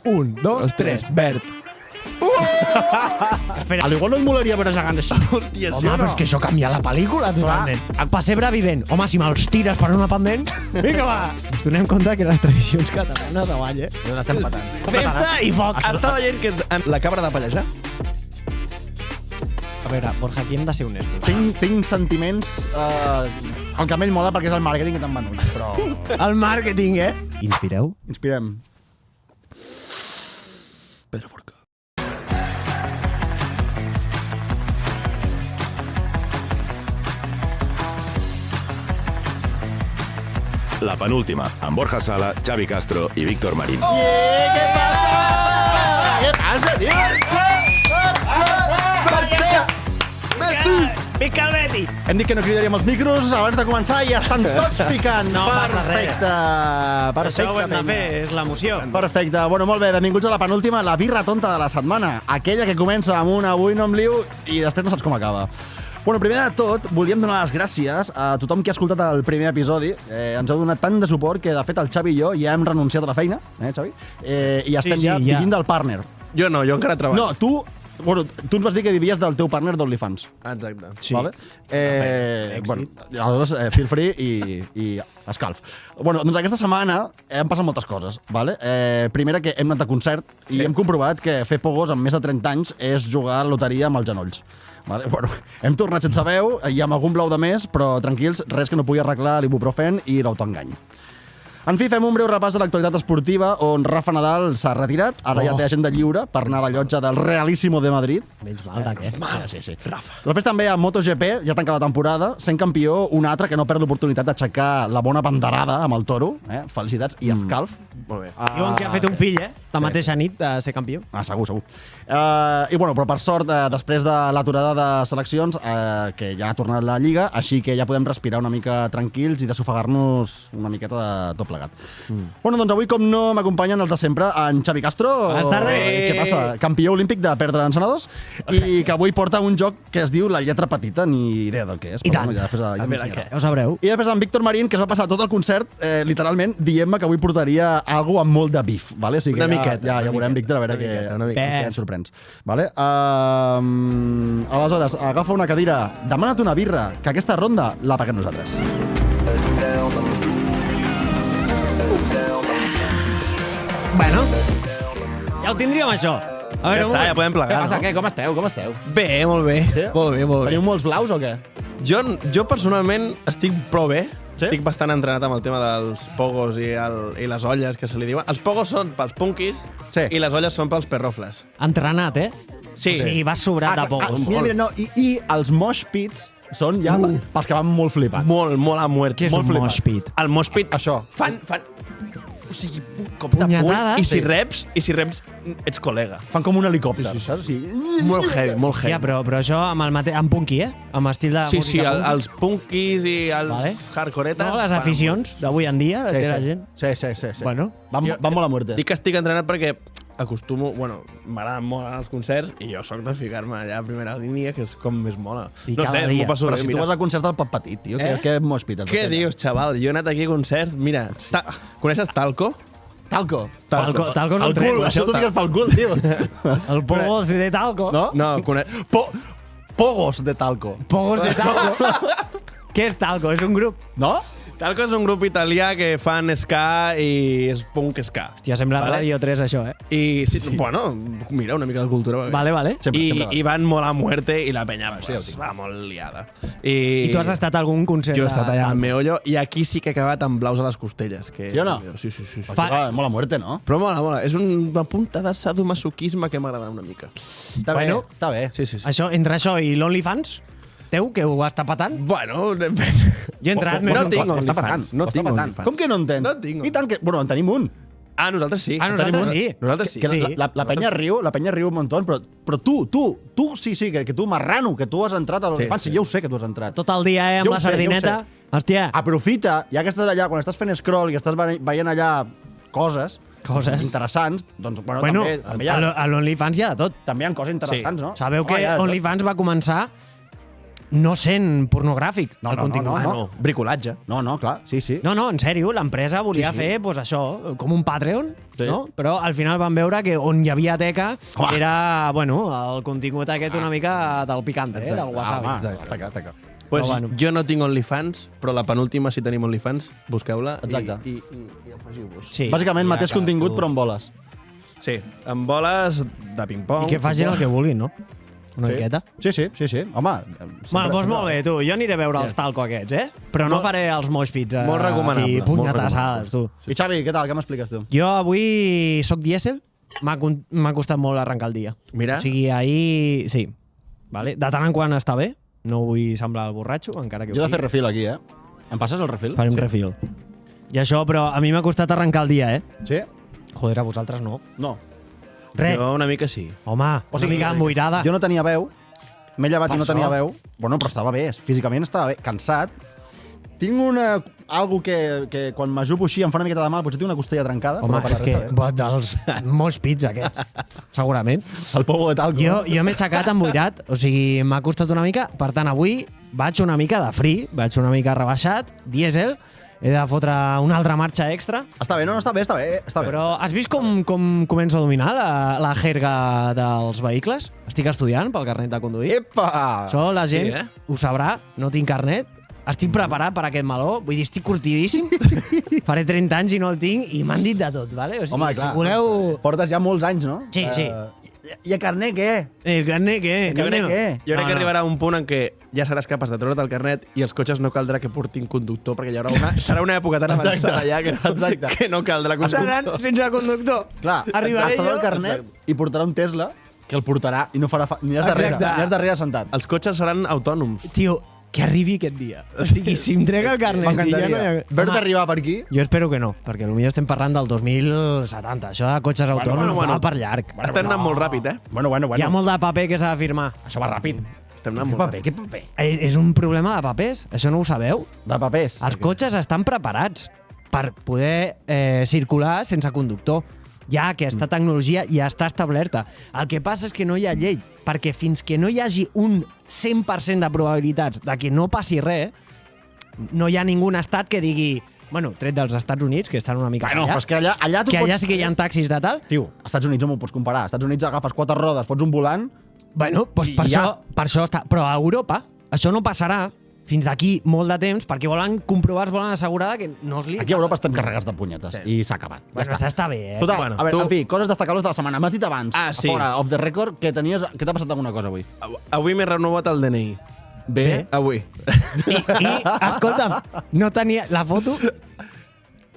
1, 2, 3, verd. A l'igual no et molaria veure gegants així. Hòstia, Home, però és que això canvia la pel·lícula totalment. Pessebre vivent. Home, si me'ls tires per una pendent... Vinga, va! Ens donem compte que les tradicions catalanes de ball, No l'estem patant. Festa i foc. Està veient que és la cabra de pallejar? A veure, Borja, aquí hem de ser honestos. Tinc sentiments... El camell mola perquè és el màrqueting que t'han venut, però... El màrqueting, Inspireu. Inspirem. Pedro Forca. La penúltima, amb Borja Sala, Xavi Castro i Víctor Marín. Què passa? Què passa, tio? Pica el Beti! Hem dit que no cridaríem els micros abans de començar i ja estan tots picant. No passa res. Perfecte. Això ho hem de fer, és l'emoció. Perfecte. Bueno, molt bé, benvinguts a la penúltima, la birra tonta de la setmana. Aquella que comença amb un avui no em liu i després no saps com acaba. Bueno, primer de tot, volíem donar les gràcies a tothom que ha escoltat el primer episodi. Ens heu donat tant de suport que, de fet, el Xavi i jo ja hem renunciat a la feina, Xavi? I estem ja vivint del partner. Jo no, jo encara treballo. No, tu ens vas dir que vivies del teu partner d'OnlyFans. Exacte. Sí. Vale? Bueno, aleshores, feel free i escalf. Bueno, doncs aquesta setmana han passat moltes coses. Vale? Primera, que hem anat a concert i hem comprovat que fer pogos amb més de 30 anys és jugar a la loteria amb els genolls. Vale? Bueno, hem tornat sense veu i amb algun blau de més, però tranquils, res que no pugui arreglar l'ibuprofen i l'autoengany. En fi, fem un breu repàs de l'actualitat esportiva, on Rafa Nadal s'ha retirat, ara ja té agenda lliure per anar a la llotja del Realíssimo de Madrid. Menys mal, de què? Sí. Rafa. Després també a MotoGP, ja tanca la temporada, sent campió un altre que no perd l'oportunitat d'aixecar la bona banderada amb el toro. Felicitats i escalf. Molt bé. Diuen que ha fet un fill, la mateixa nit de ser campió. Segur. I bueno, però per sort, després de l'aturada de seleccions, que ja ha tornat la Lliga, així que ja podem respirar una mica tranquils i desofegar-nos una miqueta de tot plegat. Bueno, doncs avui, com no, m'acompanyen els de sempre, en Xavi Castro. Buenas tardes. Què passa? Campió olímpic de perdre encenadors i que avui porta un joc que es diu La lletra petita, ni idea del que és. I tant. Bueno, ja després ja què? Ja ho sabreu. I després en Víctor Marín, que es va passar tot el concert, literalment, dient-me que avui portaria algo amb molt de bif. Vale? O sigui Una que miqueta. Ja veurem, Víctor, a veure una què ens sorprens. Vale? Aleshores, agafa una cadira, demana't una birra, que aquesta ronda la paguem nosaltres. Bueno, ja ho tindríem, això. A veure, Ja està, ja podem plegar, Què passa? no? Què? Com esteu? Com esteu? Bé, molt bé. Sí? Molt bé. Teniu molts blaus o què? Jo personalment estic prou bé. Sí? Estic bastant entrenat amb el tema dels pogos i les olles, que se li diuen. Els pogos són pels punkis i les olles són pels perrofles. entrenat, Sí. O sigui, vas sobrat de pogos. Mira, no, i els mosh pits són ja pels que van molt flipant. Molt a muerte. Què és molt un flipat. mosh pit? El mosh pit Això. fan o sigui, un cop de puny. Punyetades? I si reps, ets col·lega. Fan com un helicòpter, saps? O sigui, Molt heavy, molt heavy. Ja, però això amb punky, amb estil de Sí, música punky. els punkis i els Vale. hardcoretes. No, les aficions d'avui en dia, que la gent... Sí. Bueno. Van molt a muerte. Dic que estic entrenat perquè acostumo... Bueno, m'agraden molt els concerts i jo sóc de ficar-me allà a primera línia, que és com més mola. I no cada sé, dia. m'ho passo Però bé, si tu mira. vas a concerts del Pop Petit, tio, què mosh pit? Què dius, xaval? Jo he anat aquí a concerts... Mira, coneixes Talco? Talco. Talco és un El tren. cul, això t'ho digues pel cul, tio. El pogo de talco. No? No, Pogos de Talco. Pogos de talco. Què és talco? És un grup. No? Talco és un grup italià que fan ska i és punk ska. Hòstia, sembla Vale. Radio 3, això, I sí, bueno, mira, una mica de cultura. Vale. I van molt a muerte i la penya pues, va molt liada. I tu has estat a algun concert? Jo he estat allà de al meollo i aquí sí que he acabat amb blaus a les costelles. Que, Sí o no? Sí. Molt a muerte, no? Però mola. És una punta de sadomasoquisme que m'agrada una mica. Està Bueno. bé, està bé. Sí. Això, entre això i l'OnlyFans, teu, que ho està patant? Bueno, Jo he entrat més no d'un tinc cop. Està patant. OnlyFans. No Està tinc patant. OnlyFans. Com que no en tens? No tinc. I tant que... Bueno, en tenim un. Nosaltres sí. Nosaltres sí. Nosaltres sí. Que Sí. la penya riu un muntó, però tu sí, que tu marrano, que tu has entrat a l'OnlyFans, sí, jo ho sé que tu has entrat. Tot el dia, amb Jo ho la sé, sardineta. Hòstia, Aprofita, ja que estàs allà, quan estàs fent scroll i estàs veient allà coses interessants, doncs, bueno, també hi ha... a l'OnlyFans hi ha de tot. També hi ha coses interessants, no? Sabeu que Home, hi ha de tot. OnlyFans va començar no sent pornogràfic el contingut. No, bricolatge. No, clar, sí. No, en sèrio, l'empresa volia fer pues, això, com un Patreon, no? Però al final van veure que on hi havia teca era, bueno, el contingut aquest una mica del picante, del wasabi. Teca. Pues Però, bueno. jo no tinc OnlyFans, però la penúltima, si tenim OnlyFans, busqueu-la i afegiu-vos. Sí, Bàsicament, mateix que contingut, tu- però amb boles. Sí, amb boles de ping-pong. I que facin el que vulguin, no? Una miqueta. Sí. Home... Bueno, doncs molt bé, tu. Jo aniré a veure els talco aquests, Però no faré els mosh pits molt recomanable, i molt punyetassades, tu. I Xavi, què tal? Què m'expliques tu? Jo avui soc dièsel. M'ha costat molt arrencar el dia. Mira. O sigui, ahir... Sí. Vale? De tant en quant està bé. No vull semblar el borratxo, encara que Jo he de fer refil aquí, Em passes el refil? Farem refil. I això, però a mi m'ha costat arrencar el dia, Sí? Joder, a vosaltres no. No. Res. Jo una mica sí. Home, una mica emboirada. Jo no tenia veu, m'he llevat Per i no tenia això. veu. Bueno, però estava bé, físicament estava bé, cansat. Tinc algo que quan m'ajupo així em fa una miqueta de mal, potser tinc una costella trencada, Home, però per és la que resta bé. dels molts pits aquests, segurament. El pogo de talco. Jo m'he aixecat emboirat, o sigui, m'ha costat una mica. Per tant, avui vaig una mica de free, vaig una mica rebaixat, dièsel, he de fotre una altra marxa extra. Està bé, no, està bé. Però has vist com començo a dominar la jerga dels vehicles? Estic estudiant pel carnet de conduir. Epa! Això la gent Sí, ho sabrà, no tinc carnet. Estic preparat per aquest meló, vull dir, estic curtidíssim. Faré 30 anys i no el tinc i m'han dit de tot, ¿vale? O sigui, Home, clar, si voleu... portes ja molts anys, no? Sí, sí. I a carnet què? El carnet què? El carnet què? Jo crec que arribarà un punt en què ja seràs capaç de treure't el carnet i els cotxes no caldrà que portin conductor, perquè hi haurà serà una època tan avançada ja que no caldrà Seran conductor. sense conductor. Clar, Arribaré estarà jo... el carnet i portarà un Tesla que el portarà i no farà... Aniràs darrere, Exacte. aniràs darrere sentat. Els cotxes seran autònoms. Tio, que arribi aquest dia. O sigui, si em trec el carnet... i ja no hi M'encantaria. ha- Veure Home, arribar per aquí... jo espero que no, perquè potser estem parlant del 2070. Això de cotxes autònoms va per llarg. Estem anant molt ràpid, Bueno. Hi ha molt de paper que s'ha de firmar. Això va ràpid. Estem anant Què molt paper, ràpid. què paper? És un problema de papers, això no ho sabeu? De papers. Els cotxes estan preparats per poder circular sense conductor. Ja aquesta tecnologia ja està establerta. El que passa és que no hi ha llei, perquè fins que no hi hagi un 100% de probabilitats de que no passi res, no hi ha ningú estat que digui, bueno, tret dels Estats Units, que estan una mica Bueno, però és que allà tu que allà pots... sí que hi ha taxis de tal. Tio, als Estats Units no m'ho pots comparar. Als Estats Units agafes 4 rodes, fots un volant... Bueno, doncs I per, ja. per això està. Però a Europa això no passarà fins d'aquí molt de temps perquè volen comprovar, volen assegurar que no es li... Aquí a Europa estem carregats de punyetes i s'ha acabat. Bueno, això està bé, Total, Bueno, a veure, tu- en fi, coses destacables de la setmana. M'has dit abans, Ah, sí. a fora, off the record, que t'ha passat alguna cosa avui. Avui m'he renovat el DNI. Bé. Avui. I escolta'm, no tenia la foto...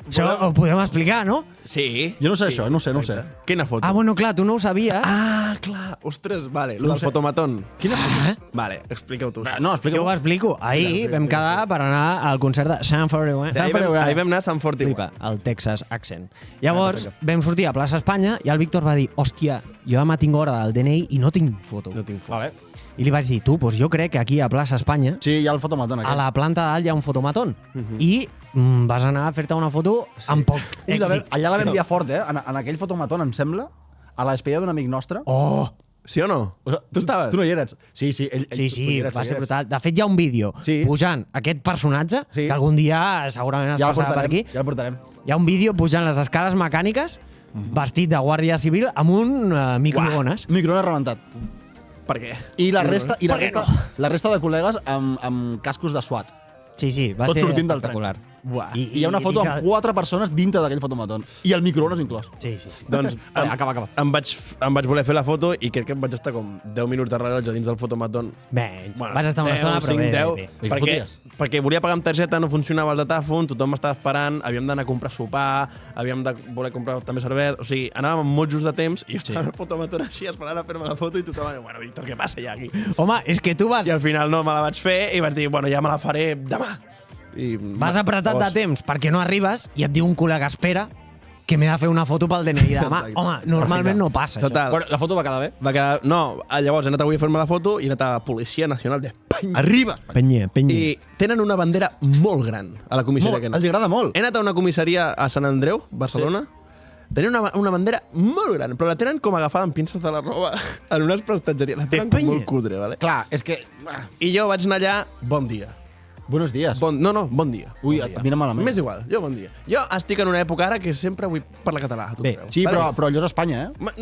Això ho podem explicar, no? Sí. Jo no sé això, no ho sé. Quina foto? Ah, bueno, clar, tu no ho sabies. Ah, clar. Ostres, vale. Lo del fotomatón. Quina foto? Vale, explica-ho tu. No, Jo explica-ho. ho explico. Ahir vam quedar per anar al concert de Sam 41. Ahir vam anar a Sant Forti. Flipa, el Texas Accent. Llavors, vam sortir a plaça Espanya i el Víctor va dir, hòstia, jo demà tinc hora del DNI i no tinc foto. No tinc foto. Vale. I li vaig dir, tu, doncs jo crec que aquí a plaça Espanya, Sí, hi ha el fotomatón a aquest. la planta de dalt hi ha un fotomatón. I vas anar a fer-te una foto amb poc Ui, èxit. allà la vam enviar fort, en aquell fotomatón, em sembla, a la despedida d'un amic nostre. Oh! Sí o no? O sigui, Tu estaves? Tu no hi eres. Sí, ell Sí, tu hi eres, va tu hi ser eres. brutal. De fet, hi ha un vídeo Sí. pujant aquest personatge, Sí. que algun dia segurament es Ja el passarà per portarem, aquí. ja el portarem. Hi ha un vídeo pujant les escales mecàniques, vestit de guàrdia civil, amb un microones. Microones rebentat. Per què? I la resta, Per què la resta de col·legues amb cascos de SWAT. Sí, sí, va Tot ser sortint del tren. espectacular. Buah. I hi ha una foto amb 4 persones dintre d'aquell fotomatón. I el microones inclòs. Sí, sí, sí. Doncs Vale, acaba. Em vaig voler fer la foto i crec que em vaig estar com 10 minuts de rellotge dins del fotomatón. Menys. Vas estar una estona, però 5, bé, 10, bé. I què foties? perquè volia pagar amb targeta, no funcionava el datàfon, tothom m'estava esperant, havíem d'anar a comprar sopar, havíem de voler comprar també cervesa, o sigui, anàvem amb molt just de temps i estava el fotomatón així esperant a fer-me la foto i tothom va dir, bueno, Víctor, què passa ja aquí? Home, és que tu vas, I al final no me la vaig fer i vaig dir, bueno, ja me la faré demà. I vas apretat de temps perquè no arribes i et diu un col·lega, espera, que m'he de fer una foto pel DNI demà. Exacte. Home, normalment no passa, això. Total, Bueno, la foto va quedar bé. va quedar... No, llavors he anat avui a fer-me la foto i he anat a la Policia Nacional d'Espanya. Arriba! Penyer. I tenen una bandera molt gran a la comissaria que he anat. Els agrada molt. He anat a una comissaria a Sant Andreu, Barcelona, Tenen una bandera molt gran, però la tenen com agafada amb pinces de la roba en unes prestatgeries. La tenen com molt cutre, ¿vale? Clar, és que... I jo vaig anar allà, bon dia. Buenos días. Bon dia. Ui, bon dia. mira malament. M'és igual, jo bon dia. Jo estic en una època ara que sempre vull parlar català. Bé, Sí, però allò és Espanya, eh?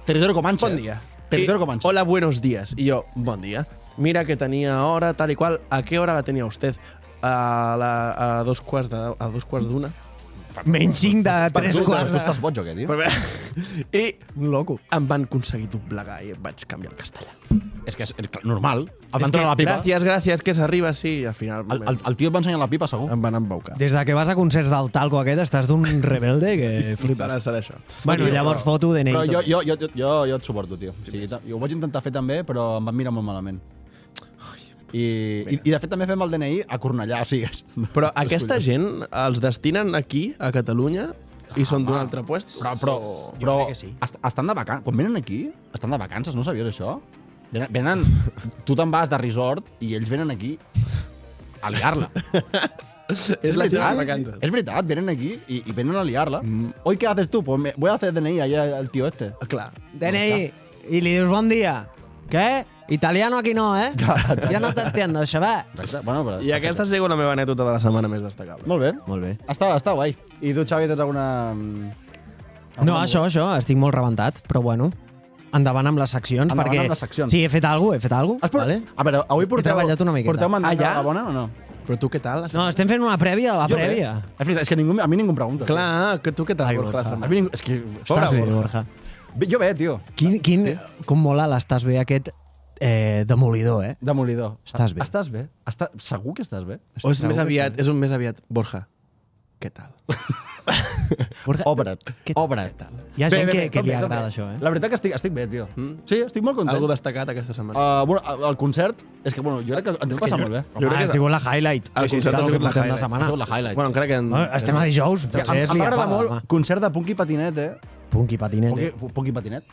Territori Comanche. Bon dia. Territori Comanche. Hola, buenos días. I jo, bon dia. Mira que tenía hora, tal y cual. ¿A qué hora la tenía usted? A dos quarts d'una. Menys 5 de 3 Tu quarts. estàs boig o què, tio? I Loco. em van aconseguir doblegar i vaig canviar el castellà. És que és normal. El van És que, treure la pipa. gràcies, que s'arriba, sí, i al final El tio et va ensenyar la pipa, segur. em van embaucar. Des de que vas a concerts del talco aquest estàs d'un rebelde que Serà flipes. això. Bueno, llavors foto DNI. Però tot. jo et suporto, tio. Sí, jo ho vaig intentar fer també, però em van mirar molt malament. I de fet també fem el DNI a Cornellà, o sigui... Però aquesta gent els destinen aquí, a Catalunya, i són d'un altre puest? Però crec que sí. estan de vacances. Quan venen aquí, estan de vacances, no sabies això? Venen, tu te'n vas de resort i ells venen aquí a liar-la. És la seva vacances. És veritat, venen aquí i venen a liar-la. Hoy, ¿qué haces tú? Pues voy a hacer DNI allá al tío este. Clar. DNI. Y le dius bon dia. ¿Qué? Italiano aquí no, ¿eh? Ya no te entiendo, chaval. Exacte. Bueno, però, I aquesta ha sigut la meva anècdota de la setmana més destacable. Molt bé. Molt bé. Està guai. I tu, Xavi, tens alguna... No, això, estic molt rebentat, però bueno, endavant amb les seccions. Endavant perquè... amb les seccions. Sí, he fet alguna cosa, vale? A veure, avui porteu... treballat una miqueta. Porteu mandant ja? a la bona o no? Però tu què tal? No, estem fent una prèvia a la Jo prèvia. bé. És veritat, és que a mi ningú em pregunta. Clar, que tu què tal, Ai, Borja? Borja. A mi ningú... És que... Estàs bé, Borja. Borja. Jo bé, tio. Com mola l'estàs bé aquest demolidor, eh? Demolidor. Estàs bé. Estàs bé? Segur que estàs bé? O és més aviat, és un més aviat, Borja, què tal? Borja, Obre't. què tal? Obre't. Hi ha gent que tot li bé, tot agrada bé. això, eh? La veritat que estic bé, tio. Sí, estic molt content. Algo destacat aquesta setmana. Bueno, el concert, és que bueno, jo crec que ens ho passat molt bé. jo crec Ha que- sigut la highlight. El concert ha sigut la highlight. Ha setmana. sigut la highlight. Bueno, encara que... Bueno, estem a dijous, Em tercer és em va agradar liapada, molt home. concert de Punky Patinet, eh? Punky Patinet. Punky Patinet.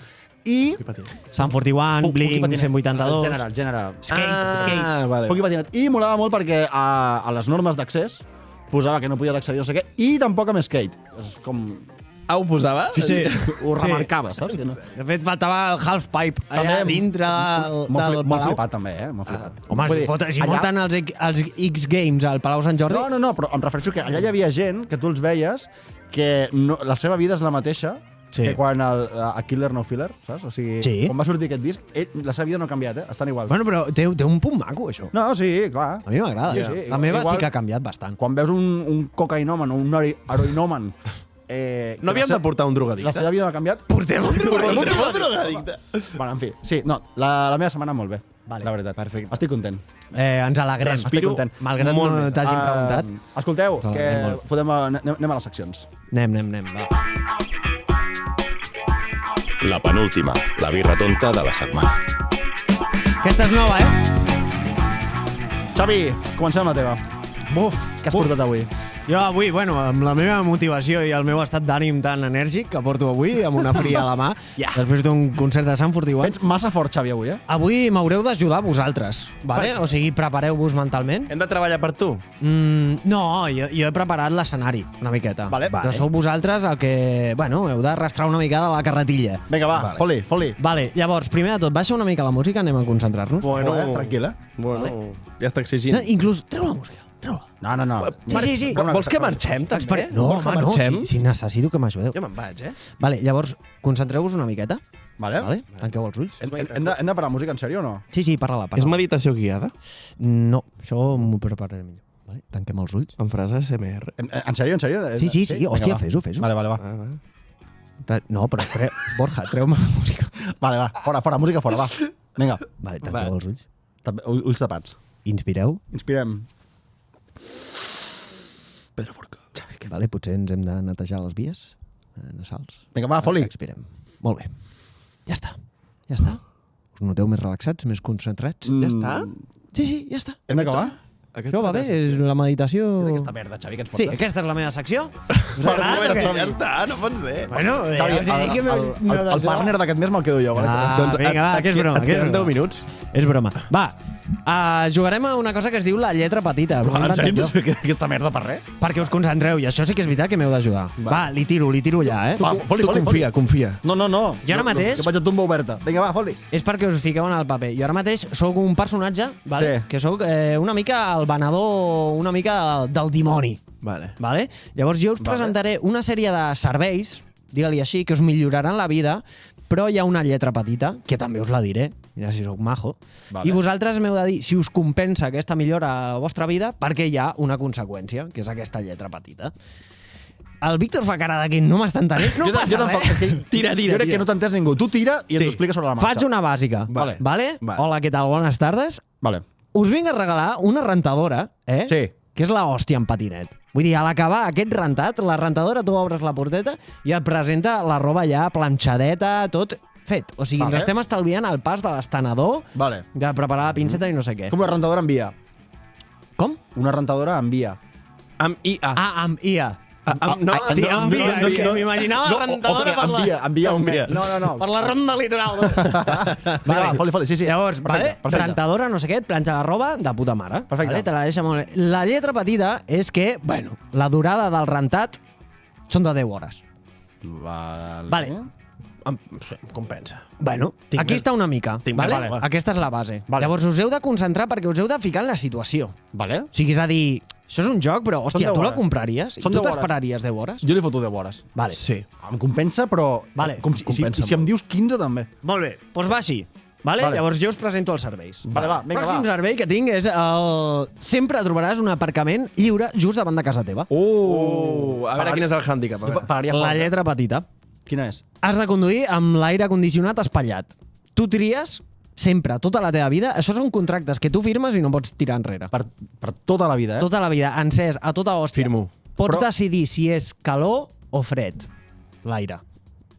I... Sant 41, Blink, Patinet. 182. El gènere. Ah, vale. Punky Patinet. I molava molt perquè a les normes d'accés posava que no podies accedir no sé què, i tampoc amb skate. És com... Ah, ho posava? Ho remarcava, saps? Que no. De fet, faltava el half-pipe allà També, dintre del Molt Palau. flipat, també, eh? Molt flipat. Home, Vull si allà- foten els X-Games al Palau Sant Jordi... No, però em refereixo que allà hi havia gent que tu els veies que no, la seva vida és la mateixa que quan a Killer No Filler, saps? O sigui, quan va sortir aquest disc, la seva vida no ha canviat, eh? Estan igual. Bueno, però té un punt maco, això. No, sí, clar. A mi m'agrada. Sí, La meva igual- sí que ha canviat bastant. Quan veus un cocaïnoman o un heroïnoman... No havíem de portar un drogadicte? La seva vida no ha canviat. Portem un drogadicte. Bueno, en fi, sí, no, la meva setmana molt bé, Vale. la veritat. Perfecte. Estic content. Ens alegrem. Estic content. Malgrat no t'hagin preguntat. Escolteu, Ens que alegrem anem a les seccions. Anem, va. La penúltima, la birra tonta de la setmana. Aquesta és nova, eh? Xavi, comencem amb la teva. Buf! Què has portat avui? Jo avui, bueno, amb la meva motivació i el meu estat d'ànim tan enèrgic que porto avui, amb una fria a la mà, després d'un concert de Sant 41. Ets massa fort, Xavi, avui, eh? Avui m'haureu d'ajudar vosaltres, vale? O sigui, prepareu-vos mentalment. Hem de treballar per tu? No, jo he preparat l'escenari, una miqueta. Vale. Però sou vosaltres el que, bueno, heu d'arrastrar una mica de la carretilla. Vinga, va, foli. Vale, llavors, primer de tot, baixa una mica la música, anem a concentrar-nos. Bueno, tranquil·la. Bueno, ja està exigint. No, inclús, treu la música, treu-la. No. Sí. Vols que marxem, també? No, Vols que home, no, marxem? si necessito que m'ajudeu. Jo me'n vaig, eh? Vale, llavors, concentreu-vos una miqueta. Vale. Tanqueu els ulls. Hem de parar música, en sèrio o no? Sí, parla-la. És meditació guiada? No, això m'ho prepararé millor. Vale? Tanquem els ulls. En frase SMR. En sèrio? Sí, hòstia, Vinga, va. fes-ho. Vale, va. No, però Borja, treu-me la música. Vale, va, fora, música fora, va. Vinga. Vale, tanqueu els ulls. Ulls tapats. Inspireu. Inspirem. Pedro Forca. Vale, potser ens hem de netejar les vies nasals. Vinga, va, foli. Expirem. Molt bé. Ja està. Us noteu més relaxats, més concentrats? Ja està? Sí, ja està. Hem d'acabar? Això va bé, és la meditació... És aquesta merda, Xavi, que ens Sí, portes. aquesta és la meva secció. Ja està, no pot ser. Bueno, Xavi, ja us he dit que el partner d'aquest mes me'l quedo jo. Vale? Ah, vinga, va, que és broma. Et queden 10 minuts. És broma. Va, jugarem a una cosa que es diu la lletra petita. Ho he En inventat sèrio, jo. aquesta merda per res? Perquè us concentreu, i això sí que és veritat que m'heu d'ajudar. Va, li tiro ja, eh? Va, foli, Tu confia. No. Jo ara mateix- Que vaig a tomba oberta. Vinga, va, foli. És perquè us fiqueu en el paper. Jo ara mateix sóc un personatge, vale? Sí. Que sóc una mica el venedor, una mica del dimoni. Vale. Vale? Llavors jo us presentaré una sèrie de serveis, digue-li així, que us milloraran la vida, però hi ha una lletra petita, que també us la diré, mira si sóc majo, Vale. i vosaltres m'heu de dir si us compensa aquesta millora a la vostra vida perquè hi ha una conseqüència, que és aquesta lletra petita. El Víctor fa cara de que no m'està entenent. No passa tampoc, res. és que Tira. Jo crec que no t'ha entès ningú. Tu tira i ens Sí. ho expliques sobre la marxa. Faig una bàsica. Vale. Vale? Vale. Hola, què tal? Bones tardes. Vale. Us vinc a regalar una rentadora, Sí. que és la hòstia en patinet. Vull dir, a l'acabar aquest rentat, la rentadora, tu obres la porteta i et presenta la roba ja planxadeta, tot fet. O sigui, Vale. ens estem estalviant el pas de l'estanador, Vale. de preparar la pinceta i no sé què. Com una rentadora amb via. Com? Una rentadora amb via. Amb IA. Ah, amb IA. No, Sí, amb IA. És que m'imaginava la rentadora per la... amb via. No. Per la ronda litoral. Vinga, va, foli. Sí. Llavors, Perfecte, vale? Rentadora, no sé què, et planxa la roba de puta mare. Perfecte. Vale? Te la deixa molt bé. La lletra petita és que, bueno, la durada del rentat són de 10 hores. Vale. Sí, em compensa. Bueno, Tinc aquí més- està una mica. tinc Vale? més, va. Aquesta és la base. Vale. Llavors us heu de concentrar perquè us heu de ficar en la situació. Vale. O sigui, és a dir, això és un joc, però, hòstia, 10 tu la hores. compraries? I Són tu 10 hores. t'esperaries 10 hores? Jo li foto 10 hores. Vale. Sí. Em compensa, però... Vale. Com si Compensa em dius 15, també. Molt bé, doncs va així. Vale? Vale. Llavors jo us presento els serveis. Vale, va, vinga, Pròxim va. servei que tinc és el... Sempre trobaràs un aparcament lliure just davant de casa teva. A veure quin és el hàndicap. a veure. Pagaria La fort. lletra petita. Quina és? Has de conduir amb l'aire condicionat espatllat. Tu tries sempre, tota la teva vida. Això són contractes que tu firmes i no pots tirar enrere. Per tota la vida, eh? Tota la vida, encès, a tota hòstia. Firmo. Pots Però- decidir si és calor o fred, l'aire.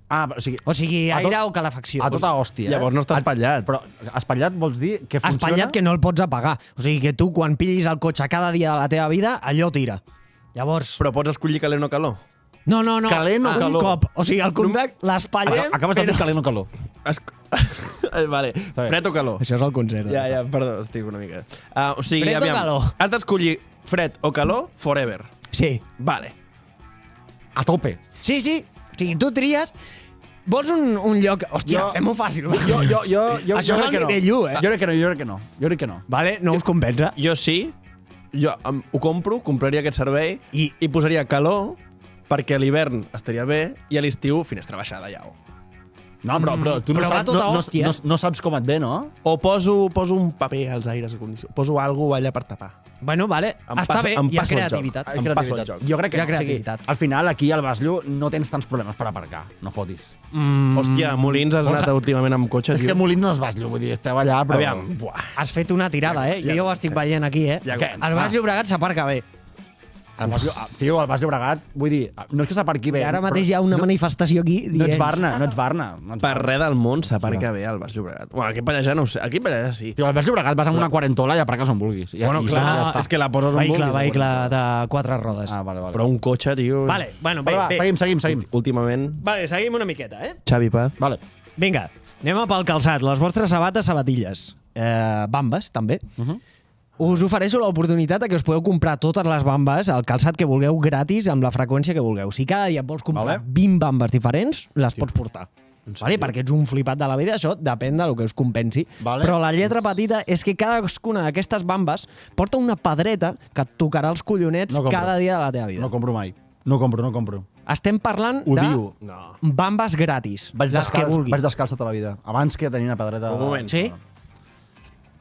Ah, o sigui, O sigui, A aire tot- o calefacció. a tota hòstia. Llavors no està espatllat. Però espatllat vols dir que funciona... Espatllat que no el pots apagar. O sigui, que tu, quan pillis el cotxe cada dia de la teva vida, allò tira. Llavors... Però pots escollir calent o calor? No. Calent o un calor? cop. O sigui, el contracte l'espatllem... Acabes de dir calent o calor. Vale, bé. fred o calor? Això és el concert. Ja, perdó, estic una mica. O sigui, Fred o calor? Has d'escollir fred o calor forever. Sí. Vale. A tope. Sí. O sigui, tu tries... Vols un lloc... Hòstia, Jo- fem-ho fàcil. Jo Això és crec el que no. nivell 1, eh? Jo crec que no. Vale, no us compensa. Jo sí, ho compro, compraria aquest servei i posaria calor perquè a l'hivern estaria bé i a l'estiu finestra baixada ja. No, però tu no Però va saps, tota hòstia. no saps com et ve, no? O poso un paper als aires acondicionats. Poso alguna allà per tapar. Bueno, vale, Em està passa- bé, em hi ha passo el joc. creativitat. Em passo el joc. Jo crec que Hi ha no. O sigui, creativitat. al final, aquí al Basllo no tens tants problemes per aparcar. No fotis. Hòstia, Molins has anat últimament amb cotxe, És que tio. Molins no és Basllo, vull dir, esteu allà, però... Aviam, buah. Has fet una tirada, eh? Jo ho estic veient aquí, eh? Ja Que comença. el Baix Llobregat s'aparca bé. El Basllo, tio, el Basllo Bregat, vull dir, no és que s'aparqui bé. I ara mateix hi ha una manifestació aquí No ets dient... Barna, no ets Barna. Per res del món s'aparca bé al Baix Llobregat. Bueno, aquí a Pallejà no ho sé. Aquí a Pallejà sí. Tio, al Baix Llobregat vas amb una quarentola i aparques on vulguis. I, Bueno, i clar, ja està. és que la poses on Vehicle vulguis. de 4 rodes. Ah, vale. Però un cotxe, tio... Vale, bueno, bé, Vale, va, bé. seguim. Últimament... Vale, seguim una miqueta, eh? Xavi Paz. Vale. Vinga, anem a pel calçat. Les vostres sabates, sabatilles. Bambes, també. Us ofereixo l'oportunitat de que us podeu comprar totes les bambes, el calçat que vulgueu, gratis, amb la freqüència que vulgueu. Si cada dia vols comprar Vale. 20 bambes diferents, les pots portar. Vale? Perquè ets un flipat de la vida, això depèn del que us compensi. Vale. Però la lletra petita és que cadascuna d'aquestes bambes porta una pedreta que et tocarà els collonets No compro. cada dia de la teva vida. No compro mai. No compro. Estem parlant Odio. de No. bambes gratis, Vaig les que vulguis. Vaig descalç tota la vida. Abans que tenir una pedreta... Un moment. Sí?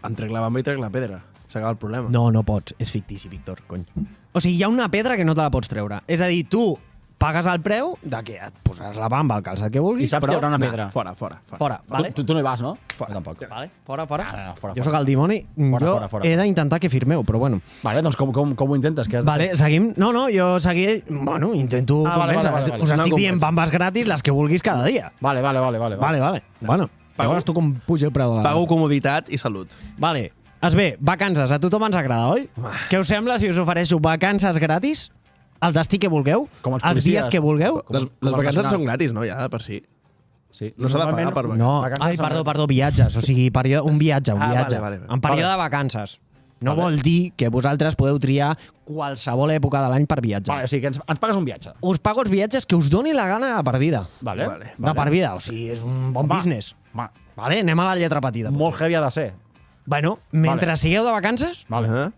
Em trec la bamba i trec la pedra. S'acaba el problema. No pots. És fictici, Víctor, cony. O sigui, hi ha una pedra que no te la pots treure. És a dir, tu pagues el preu de que et posaràs la bamba, el calçat que vulguis, I saps que hi haurà una pedra. Fora. Fora, vale? Tu no hi vas, no? Fora. Tampoc. Vale, fora. No, fora. Jo sóc el dimoni. Fora. He d'intentar que firmeu, però bueno. Vale, doncs com ho intentes? Què has de Vale, seguim... No, jo seguiré... Bueno, intento vale, convèncer. vale. Us No estic dient convenç. bambes gratis, les que vulguis cada dia. fer? Vale. Vale. Bueno, Pago- llavors tu com puja el preu de la... Pago comoditat i salut. Vale. Es bé, vacances, a tothom ens agrada, oi? Què us sembla si us ofereixo vacances gratis? El destí que vulgueu? Com els els policies. dies que vulgueu? Les vacances són gratis, no? Ja, de per si. Sí. No s'ha de pagar per vacances. No, Vacances són perdó, viatges. O sigui, un viatge. Vale. En període de vacances. No vol dir que vosaltres podeu triar qualsevol època de l'any per viatjar. Vale, o sigui que ens pagues un viatge. Us pago els viatges que us doni la gana de per vida. Vale. De per vida, o sigui, és un bon business. Va, Vale, anem a la lletra petita. molt heavy ha de ser. Bueno, mentre sigueu de vacances, Vale.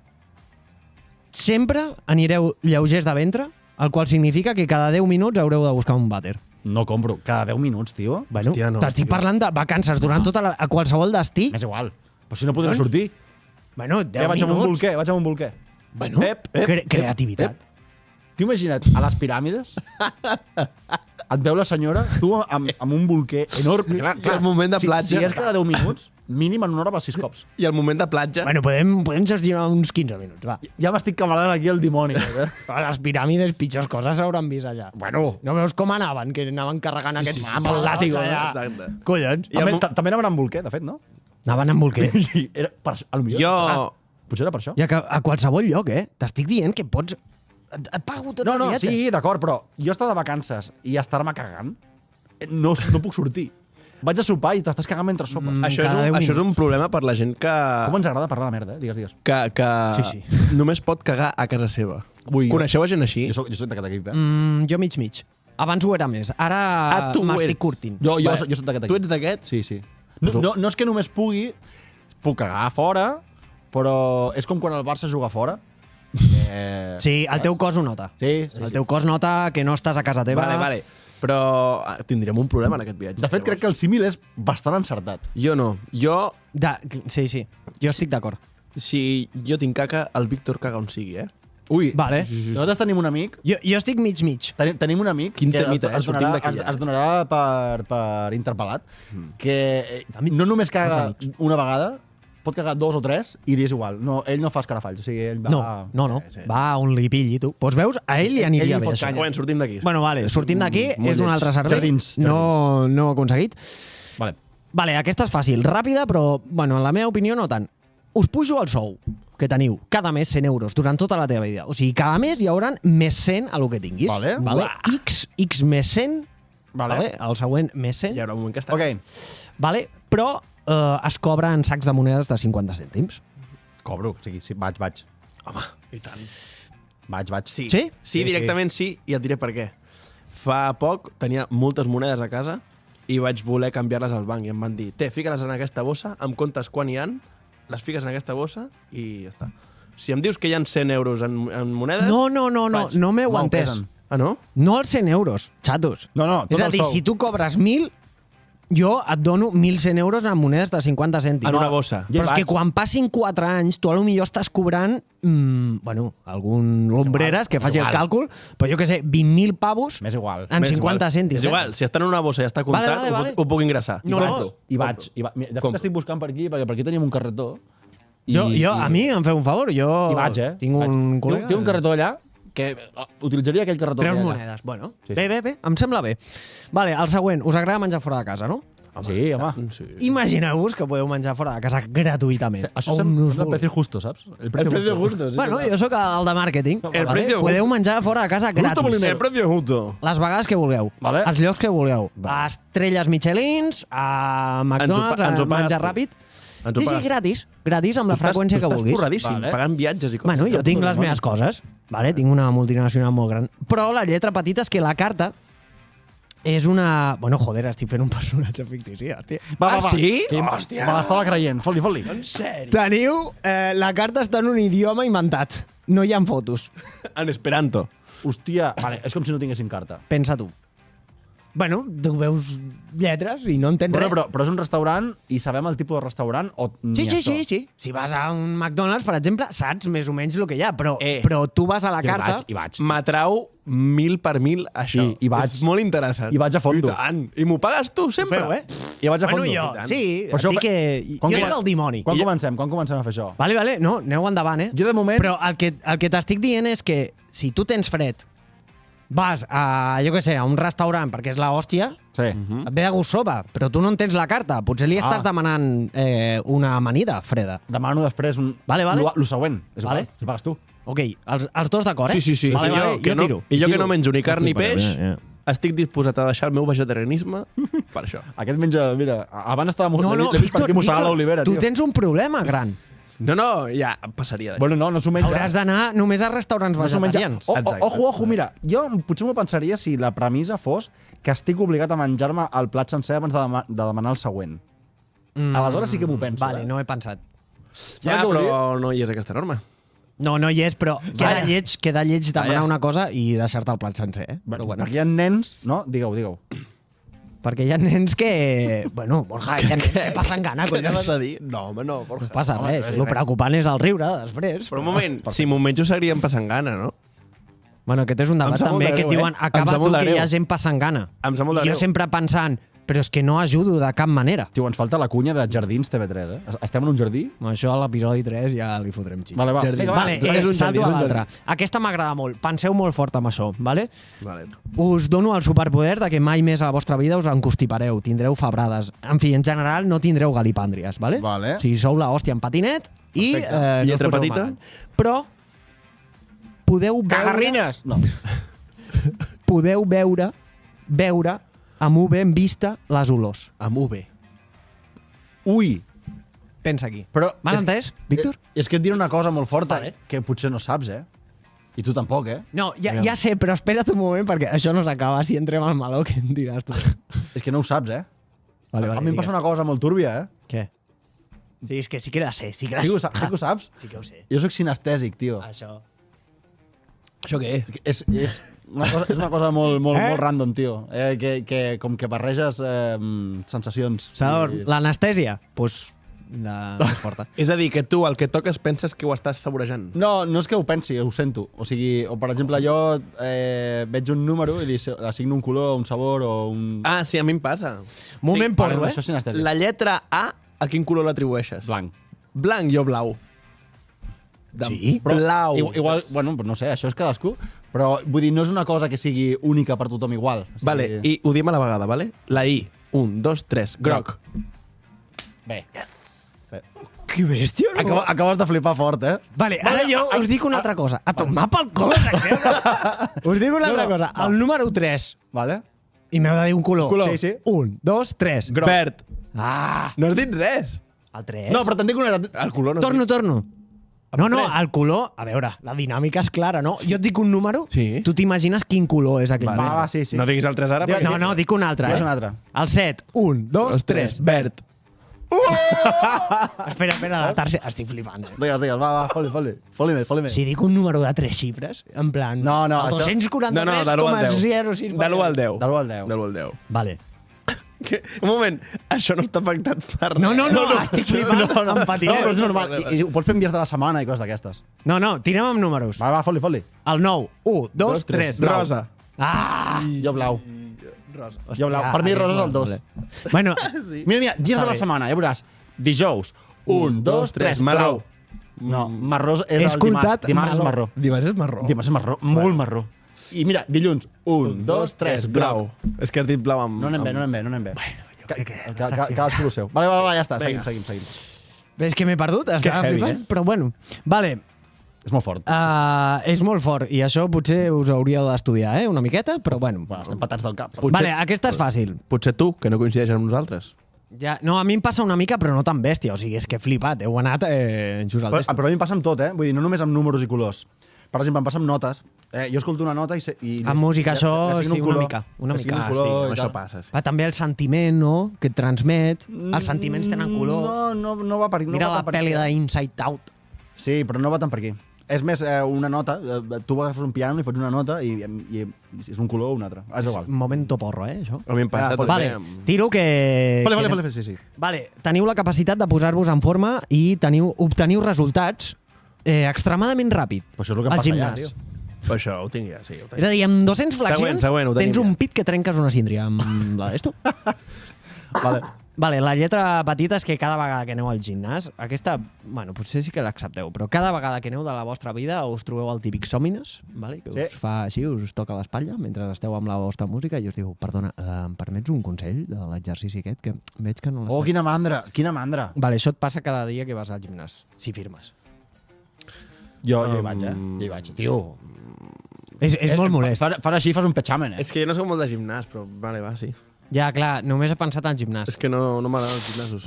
sempre anireu lleugers de ventre, el qual significa que cada 10 minuts haureu de buscar un vàter. No compro. Cada 10 minuts, tio. Bueno, Hòstia, no, t'estic tio. parlant de vacances durant a qualsevol destí. M'és igual. Però si no podré sortir. Bueno, 10 Què, vaig amb un minuts. bolquer, vaig amb un bolquer. Bueno, creativitat. T'ho imagina't, a les piràmides, et veu la senyora, tu amb un bolquer enorme. Clar, I el moment de platja. Si és cada 10 minuts, mínim en una hora vas 6 cops. I el moment de platja... Bueno, podem gestionar uns 15 minuts, va. Ja m'estic camarant aquí el dimoni. A les piràmides pitjors coses s'hauran vist allà. Bueno. No veus com anaven? Que anaven carregant aquests amb el làtigo, allà. exacte. Collons. També anaven amb bolquer, de fet, no? Anaven amb bolquer. Sí, era per, a lo millor. Jo... Potser era per això. I a qualsevol lloc, T'estic dient que pots... Et pago tot No, el viatge. sí, d'acord, però jo estar de vacances i estar-me cagant, no puc sortir. Vaig a sopar i t'estàs cagant mentre sopa. Això cada 10 és un minuts. problema per la gent que... Com ens agrada parlar de merda, Digues. Que Sí. només pot cagar a casa seva. Ui, Coneixeu a gent així? Jo soc d'aquest equip, Jo mig. Abans ho era més. Ara tu ho m'estic eres. curtint. Jo Va, soc d'aquest equip. Tu ets d'aquest? Sí. No és que només puc cagar a fora, però és com quan el Barça juga fora. Sí, el teu cos ho nota. Sí. El teu cos nota que no estàs a casa teva. Vale. Però tindríem un problema en aquest viatge. De fet, crec que el símil és bastant encertat. Jo no. Jo, Sí. Jo estic d'acord. si jo tinc caca, el Víctor caga on sigui, Ui, Vale. nosaltres tenim un amic Jo estic mig. Tenim un amic Quin que temita, es sortim donarà, d'aquí ja. es donarà per interpel·lat, que no només caga una vegada, pot cagar 2 o 3 i li és igual. No, ell no fa escarafalls. O sigui, ell va... No. Va on li pilli, tu. Doncs veus, a ell li aniria Ell li bé fot això. canya. Bueno, sortim d'aquí. Bueno, vale, sortim d'aquí, molt és un lleig. altre servei. Jardins. No ho he aconseguit. Vale. Aquesta és fàcil, ràpida, però, bueno, en la meva opinió no tant. Us pujo el sou que teniu cada mes 100 euros durant tota la teva vida. O sigui, cada mes hi hauran més 100 a lo que tinguis. Vale. X més 100, Vale. el següent més 100, Hi haurà un moment que està... Ok. vale? Però es cobra en sacs de monedes de 50 cèntims. Cobro. O sigui, sí, vaig. Home, i tant. Vaig. Sí, Sí? sí, directament sí, i et diré per què. Fa poc tenia moltes monedes a casa i vaig voler canviar-les al banc i em van dir, fica-les en aquesta bossa, em comptes quan hi han, les fiques en aquesta bossa i ja està. Si em dius que hi ha 100 euros en monedes... No vaig. m'heu No, entès. pesen. Ah, no? No els 100 euros, xatos. No, tot És a el dir, sou. si tu cobres 1.000, jo et dono 1.100 euros en monedes de 50 cèntims. En una bossa. Jo Però és vaig. que quan passin 4 anys, tu potser estàs cobrant, algun lombreres que faci el igual. càlcul, però jo què sé, 20.000 pavos M'és igual. en M'és 50 igual. cèntims. És igual, si està en una bossa i està comptat, Vale. ho puc ingressar. No, Compro. I vaig. De fet, Compro. estic buscant per aquí, perquè per aquí tenim un carretó. A mi em feu un favor, jo I vaig, tinc un col·lega... Té un carretó allà que utilitzaria aquell carretó. Treus que hi ha allà. monedes. Bueno, Sí. bé, em sembla bé. Vale, el següent, us agrada menjar fora de casa, no? Sí, home. Sí. Imagineu-vos que podeu menjar fora de casa gratuïtament. Això On sembla us el vulgui. precio justo, saps? El precio justo. sí, Bueno, sí. jo sóc el de màrqueting. El precio Podeu menjar fora de casa gratis. El precio justo. Les vegades que vulgueu. Vale. Els llocs que vulgueu. A Estrelles Michelins, a McDonald's, ens ho a pagues menjar tu. ràpid. Ens ho Sí, pagues tu. gratis. Gratis amb la freqüència que tu vulguis. Estàs forradíssim, Vale. pagant viatges i coses. Bueno, jo tinc les meves coses. Vale? Tinc una multinacional molt gran. Però la lletra petita és que la carta és una... Bueno, joder, estic fent un personatge fictici, hòstia. Va. sí? Que Hòstia. Me l'estava creient. Fot-li. En sèrio? Teniu... la carta està en un idioma inventat. No hi ha fotos. En esperanto. Hòstia, vale, és com si no tinguéssim carta. Pensa tu. Bueno, tu veus lletres i no entens Bueno, res. però és un restaurant i sabem el tipus de restaurant o ni Sí. això? Si vas a un McDonald's, per exemple, saps més o menys el que hi ha, però tu vas a la Jo carta... hi vaig. M'atrau 1000 per 1000 això. I vaig. És molt interessant. I vaig a fondo. I tant. I m'ho pagues tu sempre. Feu, I vaig a Bueno, fondo. jo, sí, Per això dic que... Quan Jo com- sóc el dimoni. Quan comencem a fer això? Vale, no, aneu endavant, Jo, de moment- Però el que t'estic dient és que si tu tens fred vas a, jo què sé, a un restaurant perquè és la hòstia, Sí. et ve de gust sopa, però tu no en tens la carta. Potser li estàs demanant una amanida freda. Demano després Vale. lo següent. És Vale. igual, si pagues tu. Ok, els dos d'acord, eh? Sí. Vale, Sí, vale, jo tiro. I jo que no menjo ni carn ni fliparé, peix, estic disposat a deixar el meu vegetarianisme per això. Aquest menja, mira, abans estava molt... No, l'he vist per aquí mossegar Víctor, l'olivera, tu tio. tens un problema gran. No, ja em passaria. Bueno, no s'ho menja. Hauràs d'anar només a restaurants No s'ho menja. vegetarians. Exacte. Ojo, mira, jo potser m'ho pensaria si la premissa fos que estic obligat a menjar-me el plat sencer abans de demanar el següent. Aleshores sí que m'ho penso. Vale, no he pensat. Ja, què vull però no hi és aquesta norma. No hi és, però queda lleig demanar una cosa i deixar-te el plat sencer, eh? Però bueno. Perquè hi ha nens, no? Digueu. Perquè hi ha nens que... Bueno, Borja, hi ha nens que passen gana, Què anaves collons. a dir? No, home, no, Borja. No passa res. El preocupant és el riure, després. Però un moment, si m'ho menjo seguiríem passant gana, no? Bueno, aquest és un debat Em sap molt també de que et greu, diuen eh? Em acaba sap tu molt de que hi greu. ha gent passant gana. Em sap molt de I jo greu. sempre pensant, però és que no ajudo de cap manera. Tio, ens falta la cunya de Jardins TV3, eh? Estem en un jardí? Això a l'episodi 3 ja li fotrem xip. Vale, va. Jardí. Vinga, va. Vale, és un salto jardí, a és un l'altra. Aquesta m'agrada molt. Penseu molt fort amb això, vale? Vale. Us dono el superpoder de que mai més a la vostra vida us encostipareu, tindreu febrades. En fi, en general no tindreu galipàndries, vale? Vale. O sigui, sou la hòstia en patinet i Perfecte. no us Lletra poseu petita? malalt. Però podeu veure... No. Podeu veure amb UV en vista les olors. Amb UV. Ui! Pensa aquí. Però M'has és- entès, Víctor? És que et diré una cosa molt forta, Vale. que potser no saps, eh? I tu tampoc, eh? No, ja sé, però espera't un moment perquè això no s'acaba. Si entrem al meló, què em diràs tu? És que no ho saps, eh? Vale, A mi em passa una cosa molt túrbia, eh? Què? Sí, és que sí que la sé, sí que la Sí sé. que ho saps? Sí que ho sé. Jo sóc sinestèsic, tio. Això. Això què? És una cosa molt random, tio. Que com que barreges sensacions. Sador, I- l'anestèsia? Doncs la més forta. És a dir, que tu el que toques penses que ho estàs saborejant. No és que ho pensi, ho sento. O sigui, per exemple, jo veig un número i li assigno un color, un sabor o un... Ah, sí, a mi em passa. Moment porro, Això és sinestèsic. La lletra A quin color l'atribueixes? Blanc. Blanc, jo blau. Sí? Blau. Igual, bueno, no sé, això és cadascú, però vull dir, no és una cosa que sigui única per tothom igual. O sigui, Vale, i ho diem a la vegada, vale? La I. 1, 2, 3. Groc. Bé. Que bèstia, no? Acabes de flipar fort, eh? Vale, ara jo us dic una altra cosa. A tomar pel cul. Us dic una altra cosa. El número 3. Vale? I m'heu de dir un color. Color. Sí, sí. 1, 2, 3. Groc. Verd. Ah! No has dit res. El 3. No, però te'n dic una... El color no has dit. Torno. No, tres. el color... A veure, la dinàmica és clara, no? Jo et dic un número, Sí. tu t'imagines quin color és aquell número. Va, sí. No diguis el 3 ara. perquè- No, dic un altre. Digues un altre. El 7. 1, 2, 3. Verd. Espera, la tercera. Estic flipant. Digues, va, foli més. Si dic un número de 3 xifres, en plan... No, el això- 243,06... No, de l'1 al 10. De l'1 al 10. De l'1 al 10. De l'1 al 10. Vale. Un moment, això no està pactat per res. No, estic flipant amb No, però patinet. és normal. I ho pots fer en dies de la setmana i coses d'aquestes. No, tirem amb números. Va, foli. El 9. 1, 2, 3. Rosa. Ah! Jo blau. Rosa. Jo blau. Per mi rosa és el 2. Bueno, Mira, dies de la setmana, ja veuràs. Dijous. 1, 2, 3, marró. No, marró és He el escoltat dimarts. Dimarts és marró. Dimarts és marró. Dimarts és marró, molt marró. I mira, dilluns. 1, 2, 3, blau. És que has dit blau amb... No anem bé. Cadascú el seu. Vale, ja està, seguim. ves que m'he perdut? Estava heavy, flipant, però bueno. Vale, És molt fort. és molt fort i això potser us hauríeu d'estudiar, una miqueta, però bueno. Bueno, estem patats del cap. Vale, aquesta és fàcil. Potser tu, que no coincideix amb nosaltres. Ja, no, a mi em passa una mica, però no tan bèstia. O sigui, és que he flipat. Heu anat just al Però, test. però a mi em passa amb tot, Vull dir, no només amb números i colors. Per exemple, em passa amb notes. Jo escolto una nota i Amb música, això li assigno sí, un una color. mica. Una Li assigno mica, un color i això tal. passa, sí. Va, també el sentiment, no?, que et transmet. Els sentiments tenen color. No va per aquí. Mira la pel·li d'Inside Out. Sí, però no va tant per aquí. És més, una nota, tu agafes un piano i fots una nota i és un color o un altre. És igual. Momento porro, això. A mi em passa també Vale, amb... tiro que... Vale, sí. Vale, teniu la capacitat de posar-vos en forma i obteniu resultats extremadament ràpid. Però això és el que em al passa gimnàs. allà, tio. Però això ho tinc ja, sí. Ho tinc. És a dir, amb 200 flexions Següent, ho tenim tens ja. un pit que trenques una síndria amb la d'esto. Vale. Vale, la lletra petita és que cada vegada que aneu al gimnàs, aquesta, bueno, potser sí que l'accepteu, però cada vegada que aneu de la vostra vida us trobeu el típic sòmines, vale? Que us fa així, us toca l'espatlla mentre esteu amb la vostra música i us diu, perdona, em permets un consell de l'exercici aquest? Que veig que no l'estàs... Oh, quina mandra, quina mandra. Vale, això et passa cada dia que vas al gimnàs, si firmes. Jo hi vaig, Jo hi vaig, tio. És molt molest. Fas així, fas un petxamen, És que jo no soc molt de gimnàs, però vale, va, sí. Ja, clar, només he pensat en gimnàs. És que no m'agraden els gimnasos.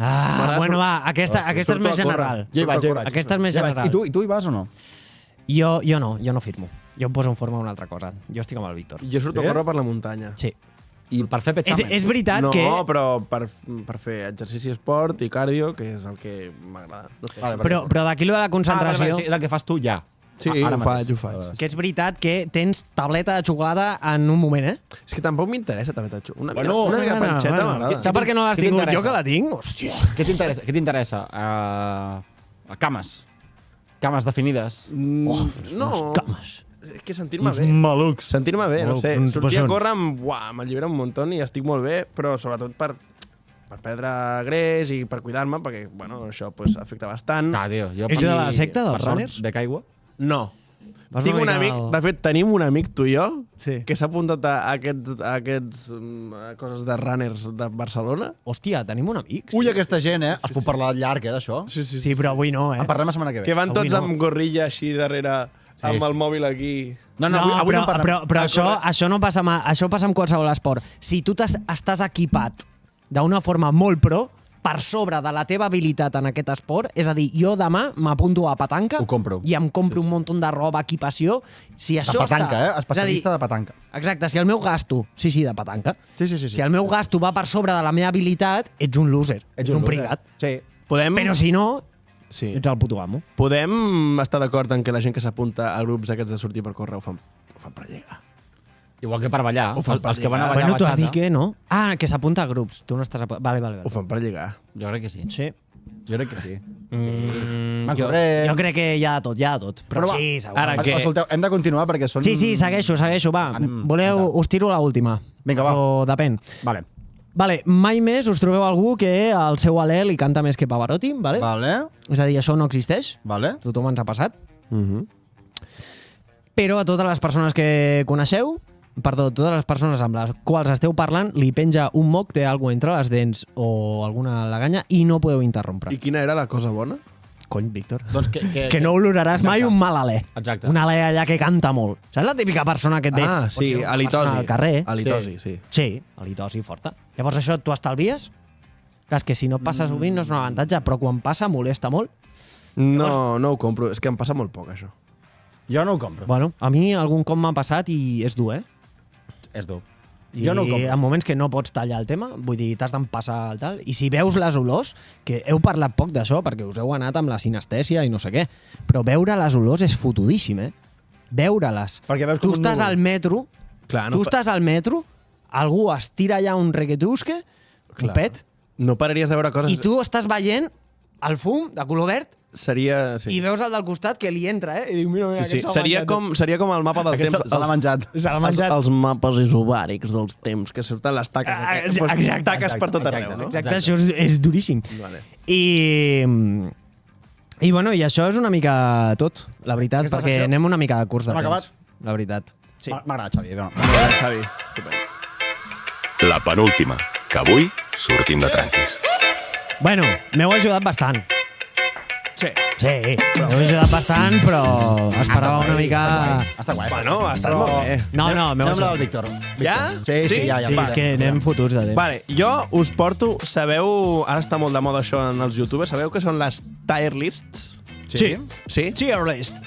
Bueno, va, aquesta és més general. Jo hi vaig. Aquesta és més general. I tu hi vas o no? Jo no firmo. Jo em poso en forma una altra cosa. Jo estic amb el Víctor. Jo surto a córrer per la muntanya. Sí. I per fer petxamen. És veritat No, que... però per fer exercici, esport i cardio, que és el que m'agrada. No sé. Però d'aquí lo de la concentració... Sí, el que fas tu ja. Sí, Ara ho faig. Que és veritat que tens tableta de xocolata en un moment, És que tampoc m'interessa tableta de xocolata. Bueno, una mica panxeta m'agrada. Sap per què no l'has Què tingut? t'interessa? Jo que la tinc, hòstia. Què t'interessa? Cames. Cames definides. No, Cames. és que sentir-me bé. Malucs. Sentir-me bé, no sé. Uns Sortir a bessons. córrer m'allibera un muntó i estic molt bé, però sobretot per perdre greix i per cuidar-me, perquè, bueno, això pues, afecta bastant. Ah, tio, jo Ets de la secta dels per sort, runners? Bec aigua? No. Vas Tinc un una mica amic, al- de fet, tenim un amic, tu i jo, Sí. que s'ha apuntat a aquests coses de runners de Barcelona. Hòstia, tenim un amic. Ui, aquesta gent, es pot parlar llarg, d'això. Sí, però avui no, En parlem la setmana que ve. Que van Avui tots no. amb gorrilla així darrere, amb el mòbil aquí. No, avui no en parlem. però això no passa això passa amb qualsevol esport. Si tu estàs equipat d'una forma molt pro, per sobre de la teva habilitat en aquest esport, és a dir, jo demà m'apunto a petanca Ho compro. i em compro un munt de roba, equipació, si De això petanca, està... Especialista És a de petanca. dir, exacte, si el meu gasto... Sí, de petanca. Sí. Si el meu gasto va per sobre de la meva habilitat, ets un loser, ets un prigat. Sí. Però si no, Sí. ets el puto amo. Podem estar d'acord en que la gent que s'apunta a grups aquests de sortir per córrer ho fan per llegar. Igual que per ballar. Els que van a ballar Bueno, tu has bachata. dit que no. Ah, que s'apunta a grups. Tu no estàs... Vale. Ho fan per llegar. Jo crec que sí. Sí. Jo crec que sí. Jo crec que hi ha de tot. Però va, sí, segur. ara que- Escolteu, hem de continuar perquè són... Sí, segueixo, va. Voleu, us tiro l'última. Vinga, va. O depèn. Vale. Vale, mai més us trobeu algú que al seu alè li canta més que Pavarotti, vale? Vale. És a dir, això no existeix. Vale. Tothom ens ha passat. Però a totes les persones que coneixeu, totes les persones amb les quals esteu parlant, li penja un moc, té alguna entre les dents o alguna laganya i no podeu interrompre. I quina era la cosa bona? Cony, Víctor. Doncs Que no oloraràs mai un mal alè. Exacte. Un alè allà que canta molt. Saps la típica persona que et ve? Ah, Pot sí, ser una halitosi. persona Al carrer. Halitosi, sí. Sí, halitosi forta. Llavors això tu estalvies? Clar, és que si no passa sovint no és un avantatge, però quan passa molesta molt. No ho compro. És que em passa molt poc, això. Jo no ho compro. Bueno, a mi algun cop m'ha passat i és dur, És dur. I Jo no ho compro. en moments que no pots tallar el tema, vull dir, t'has d'empassar el tal. I si veus les olors, que heu parlat poc d'això, perquè us heu anat amb la sinestèsia i no sé què, però veure les olors és fotudíssim, Veure-les. Perquè veus Tu com un estàs núvol. al metro, Clar, tu estàs al metro, algú es tira allà un reggaetusque, un Clar. pet, No pararies de veure coses... i tu estàs veient el fum de color verd Seria... Sí. i veus el del costat que li entra, I diu, mira, Sí, aquest sí. s'ha Seria menjat. com el mapa del Aquest temps. se l'ha menjat. Se l'ha menjat. Els mapes isobàrics dels temps, que surten les taques. Exacte, Taques per tot arreu, no? Exacte, això és duríssim. Vale. I bueno, i això és una mica tot, la veritat, Aquesta perquè secció- anem una mica de curs de Hem temps. acabat? La veritat. Sí. M'agrada, Xavi. No. Xavi. Estupendo. La penúltima, que avui sortim de tranquis. Bueno, m'heu ajudat bastant. Sí. Sí, m'heu ajudat bastant, però esperava una mica... Està guai. Bueno, ha estat molt bé. No, m'heu Anem amb ajudat. el Víctor. Ja? Sí, Sí? ja. Sí, és que anem fotuts de temps. Vale, jo us porto... Sabeu... Ara està molt de moda això en els youtubers. Sabeu què són les tier lists? Sí. Sí? Tier list.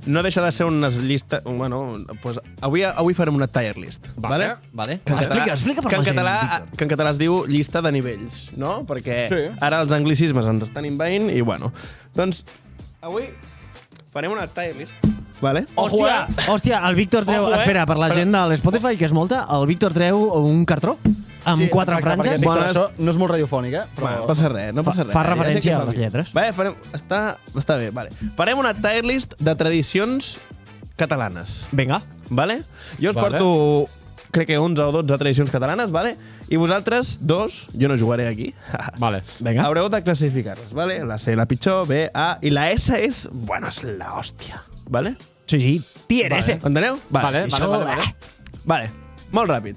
No deixa de ser unes llistes... Bueno, pues avui farem una tier list. Vale? Vale. Que en català- Explica per que en la gent, català, Víctor. que en català es diu llista de nivells, no? Perquè Sí. ara els anglicismes ens estan invaint i, bueno, doncs avui farem una tier list, vale? Hòstia, el Víctor treu... Ojo, Espera, per la gent de l'Spotify, que és molta, el Víctor treu un cartró amb 4 exacte, franges. perquè, Víctor, Bones. això no és molt radiofònic, però... Bueno, no passa res, no passa res. fa Ja sé referència què a fa les el lletres. Vale, està bé, vale. Farem una tier list de tradicions catalanes, Vinga. vale? Jo us Vale. porto crec que 11 o 12 tradicions catalanes, ¿vale? I vosaltres dos, jo no jugaré aquí, Vale. Vinga. haureu de classificar-les, ¿vale? La C, la pitjor, B, A, i la S és, bueno, és la hòstia, ¿vale? Sí. Tier S. Enteneu? Vale. Vale, molt ràpid.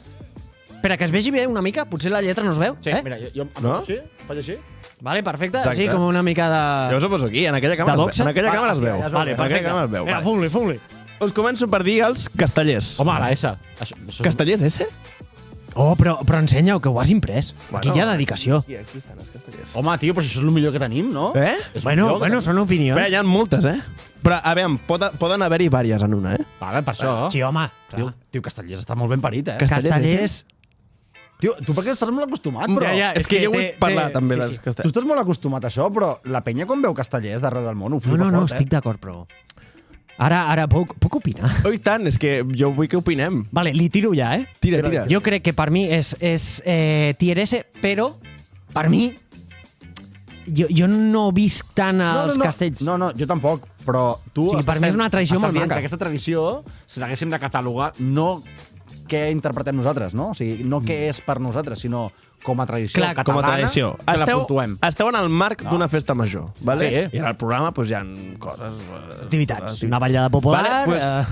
Espera, que es vegi bé una mica. Potser la lletra no es veu. Sí, mira, jo No? sí, faig així. Vale, perfecte. Exacte. Sí, com una mica Jo de... us ho poso aquí, en aquella càmera, De boxe? en aquella càmera es veu. ja es veu. Vale, En aquella perfecte. càmera es veu. Vinga, Vale. fum-li. Us començo per dir els castellers. Home, la S. Castellers S? Oh, però ensenya-ho, que ho has imprès. Aquí hi ha dedicació. Aquí estan els castellers. Home, tio, però això és el millor que tenim, no? Eh? És Bueno, millor que tenim. són opinions. Bé, hi ha moltes, Però, a veure, poden haver-hi vàries en una, Vale, per això. Sí, home. Tio, Castellers està molt ben parit, eh? Castellers... Tio, tu perquè estàs molt acostumat, però... És que jo vull parlar també dels Tu castellers. estàs molt acostumat a això, però la penya quan veu Castellers d'arreu del món ho No, flipa no, fort, estic d'acord, però... Ara puc opinar? Oh, i tant, és que jo vull que opinem. Vale, li tiro ja, eh? Tira. Jo crec que per mi és tier S, però per mi jo no visc tant als castells. No, jo tampoc, però tu... Sí, per mi és una tradició molt maca. Aquesta tradició, si l'haguéssim de catalogar, no què interpretem nosaltres, no? O sigui, no què és per nosaltres, sinó com a tradició Clar, catalana, Com a tradició. que la puntuem. Esteu en el marc d'una festa major, vale? Sí. I en el programa doncs, hi ha coses... Activitats. Una ballada popular... Vale,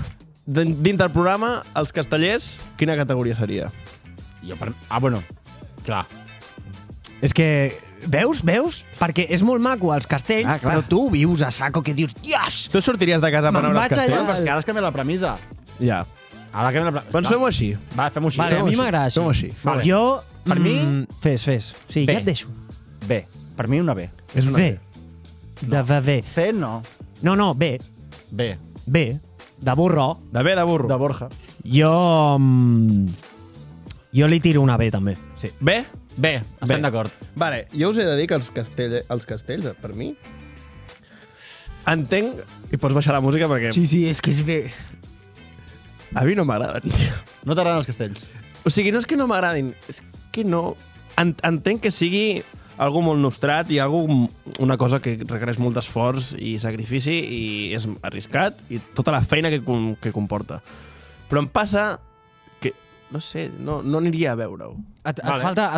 pues, dintre el programa, els castellers, quina categoria seria? Jo per... bueno, clar. És que... Veus? Perquè és molt maco els castells, clar. però tu vius a saco que dius, dios! Tu sortiries de casa per Me'n anar als vaig allà. Però castells? és que ara has canviat la premissa. Ja. Ara canviem la premissa. Doncs fem-ho així. Va, fem-ho així. Vale, a mi m'agrada així. Fem-ho així. Vale. Jo... Per mi- Fes. Sí, Bé. ja et deixo. B. Per mi una B. És una B. De B. C no. No, B. B. B. De burro. De bé de burro. De Borja. Jo... Jo li tiro una B, també. Sí. Bé? B. Estem d'acord. Vale, jo us he de dir que els castells, per mi, entenc... I pots baixar la música perquè... Sí, és que és B. A mi no m'agraden, tio. No t'agraden els castells? O sigui, no és que no m'agradin, és que no... Entenc que sigui algú molt nostrat i una cosa que requereix molt d'esforç i sacrifici i és arriscat i tota la feina que comporta. Però em passa que, no sé, no aniria a veure-ho. Et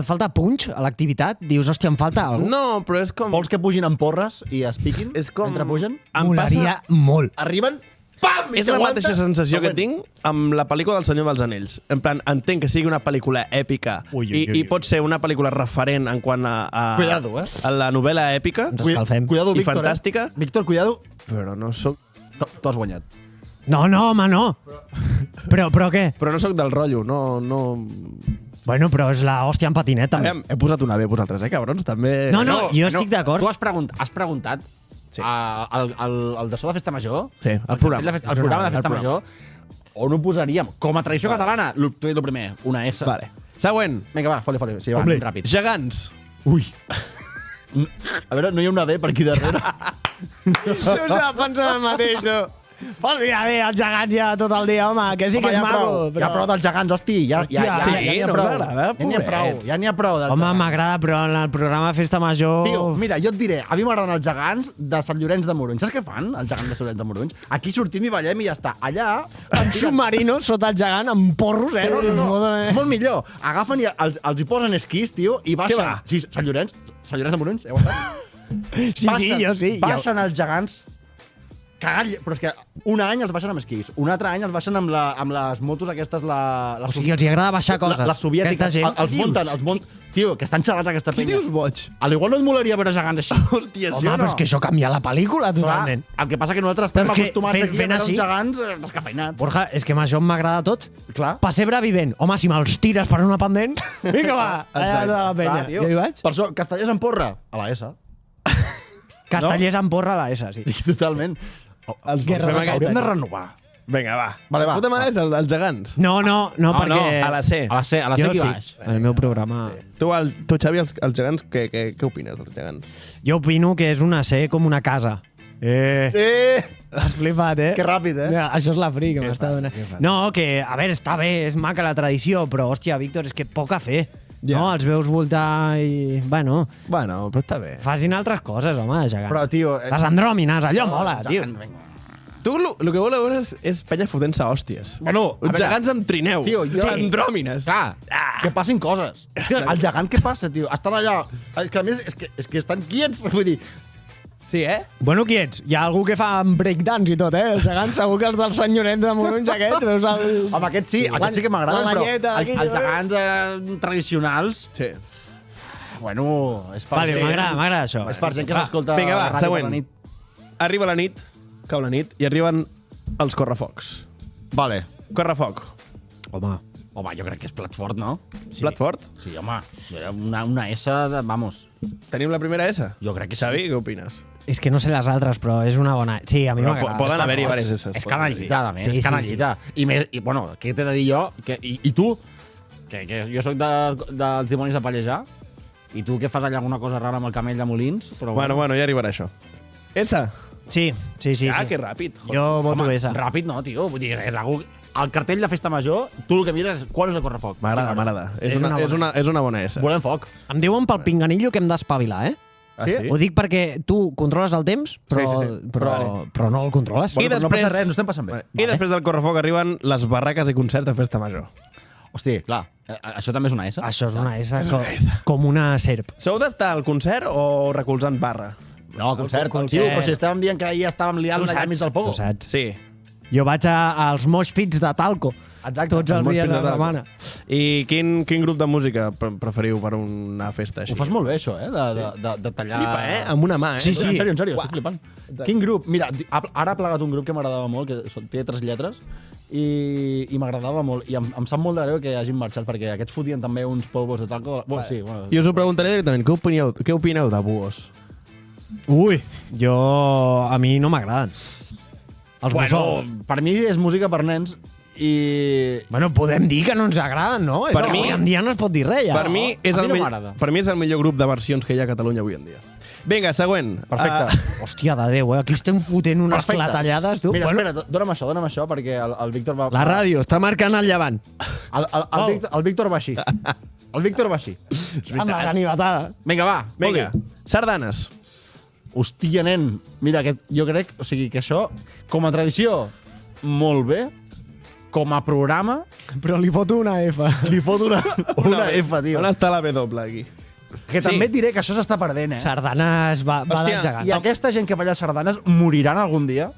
falta punch a l'activitat? Dius, hòstia, em falta alguna cosa? No, però és com... Vols que pugin amb porres i es piquin És com... mentre pugen? Em Molaria passa... molt. Arriben, pam! i És la s'aguanta. mateixa sensació que Següent. tinc amb la pel·lícula del Senyor dels Anells. En plan, entenc que sigui una pel·lícula èpica i pot ser una pel·lícula referent en quant a Cuidado, a la novel·la èpica Ens escalfem. Cuidado, i Víctor. fantàstica, Víctor, cuidado. però no soc... Tu has guanyat. No, home, no. Però què? Però no sóc del rotllo, no... Bueno, però és la hòstia en patinet, també. Aviam, he posat una B vosaltres, cabrons? També... No, jo estic d'acord. Tu has preguntat Sí. al de so de Festa Major, Sí, el programa. el programa de Festa El programa. Major, on ho posaríem? Com a tradició catalana, tu el primer, una S. Vale. Següent. Vinga, va, foli. Sí, va, Foli. ràpid. Gegants. Ui. A veure, no hi ha una D per aquí darrere. Estava pensant el mateix, tu. Vol dir, a veure, els gegants ja tot el dia, home, que sí que és maco. Ja prou dels gegants, hosti. Ja n'hi ha no prou. us agrada, Ja n'hi ha prou. pobrets. Ja n'hi ha prou dels Home, gegants. m'agrada, però en el programa de Festa Major... Tio, mira, jo et diré, a mi m'agraden els gegants de Sant Llorenç de Morunys. Saps què fan, els gegants de Sant Llorenç de Morunys? Aquí sortim i ballem i ja està. Allà... En submarino sota el gegant amb porros, eh? No. És molt millor. Agafen i els hi posen esquís, tio, i baixen... va? Sí, Sant Llorenç de Morunys, ja ho saps? Sí, jo sí. Baixen els gegants cagant... Però és que un any els baixen amb esquís, un altre any els baixen amb les motos aquestes... O sigui, els hi agrada baixar coses. Les soviètiques. Aquesta gent. Els munten... Tio, que estan xerrats aquesta Què penya. dius, boig? A l'igual no et molaria veure gegants així. Hòstia, Home, però és que això canvia la pel·lícula totalment. Clar, el que passa que nosaltres estem Però és que acostumats aquí a fent veure així- uns gegants descafeinats. Borja, és que amb això m'agrada tot. Clar. Pessebre vivent. Home, si me'ls tires per una pendent, vinga, va, allà tota la penya. Clar, tio. Jo hi vaig. Per això, Castellers en porra, a la S. Castellers amb porra a la S, sí. Sí, totalment. Els Guerra fem de aquesta. Hauríem de renovar. Vinga, va. Vale, va. Fotem a els gegants. No, perquè... A la C. A la C, Jo qui sí, baix. en el meu programa... Tu, Xavi, els gegants, què opines dels gegants? Jo opino que és una C com una casa. Has flipat, eh? Que ràpid, eh? Mira, això és la fri que m'està donant. No, que, a veure, està bé, és maca la tradició, però, hòstia, Víctor, és que poc a fer. Ja. No, els veus voltar i... Bueno, Bueno, però està bé. facin altres coses, home, gegant. Però, tio... Les andròmines, allò mola, tio. Vinga. Tu el que vols veure és penya fotent-se a hòsties. Bueno, a Uns veure, gegants amb trineu. tio, jo- Andròmines. Clar, que passin coses. El gegant què passa, tio? Estan allà... És que a més és que estan quiets, vull dir... Sí, Bueno, qui ets? Hi ha algú que fa breakdance i tot, Els gegants, segur que els del senyoret de Morons aquests, veus el... Home, aquest sí que m'agraden, la però lanyeta aquí, els gegants tradicionals... Sí. Bueno, és per Vale, m'agrada això. És per gent que s'escolta Vinga, va, ràdio per següent. la nit. Arriba la nit, cau la nit, i arriben els correfocs. Vale. Correfoc. Home, Home, jo crec que és plat fort, no? Sí. Plat fort? Sí, home. Era una S de... Vamos. Tenim la primera S? Jo crec que sí. Xavi, què opines? és que no sé les altres, però és una bona... Sí, a mi Però m'agrada. poden Està haver-hi fort. diverses S. És canallita, a més, Sí, és sí, canallita. I, bueno, què t'he de dir jo? I tu, que jo sóc dels dimonis de Pallejà, i tu que fas allà alguna cosa rara amb el camell de Molins, però... Bueno, ja arribarà això. S. Sí. Que ràpid. Jo voto Home, esa. ràpid no, tio. Vull dir, és algú... El cartell de festa major, tu el que mires és qual és el correfoc. M'agrada. És una bona S. Volem foc. Em diuen pel pinganillo que hem d'espavilar, Ah, sí? Ho dic perquè tu controles el temps, però, Sí. però no el controles. I Bueno, però no després- passa res, no estem passant bé. I després del correfoc arriben les barraques i concerts de festa major. Hosti, clar, això també és una S? Això és una S, una S. com una serp. Sou d'estar al concert o recolzant barra? No, concert. concert. Tio, però si estàvem dient que ahir estàvem liant allà mig del pogo. Ho saps. Sí. Jo vaig als mosh pits de Talco. Exacte. Tots els Molts dies de pits la de setmana. I quin grup de música preferiu per una festa així? Ho fas molt bé, això, de tallar... Flipa, Amb una mà, Sí, Sí. en sèrio, estic flipant. Quin grup? Mira, ara ha plegat un grup que m'agradava molt, que té 3 lletres, i m'agradava molt. I em sap molt de greu que hagin marxat, perquè aquests fotien també uns polvos de talco. Bueno, sí, bueno. I us ho preguntaré directament. Què opineu de Buos? Ui, a mi no m'agraden. Els mussols. per mi és música per nens i... Bueno, podem dir que no ens agraden, no? Per mi- Avui en dia no es pot dir res, ja. Per mi, és a mi el no mill- m'agrada. per mi és el millor grup de versions que hi ha a Catalunya avui en dia. Vinga, següent. Perfecte. Hòstia de Déu, aquí estem fotent unes Perfecte. clatellades, tu. Mira, Bueno, espera, dona'm això, perquè el Víctor va... la ràdio està marcant el llevant. El Víctor va així. El Víctor va així. Amb la ganivetada. Vinga, va, Vinga, Poli. sardanes. Hòstia, nen, mira, jo crec, o sigui, que això, com a tradició, molt bé, com a programa, Però li foto una F. li fot una F, tio. On està la W aquí? Que també et diré que això s'està perdent, Sardanes va Hòstia, de gegant. I aquesta gent que balla sardanes moriran algun dia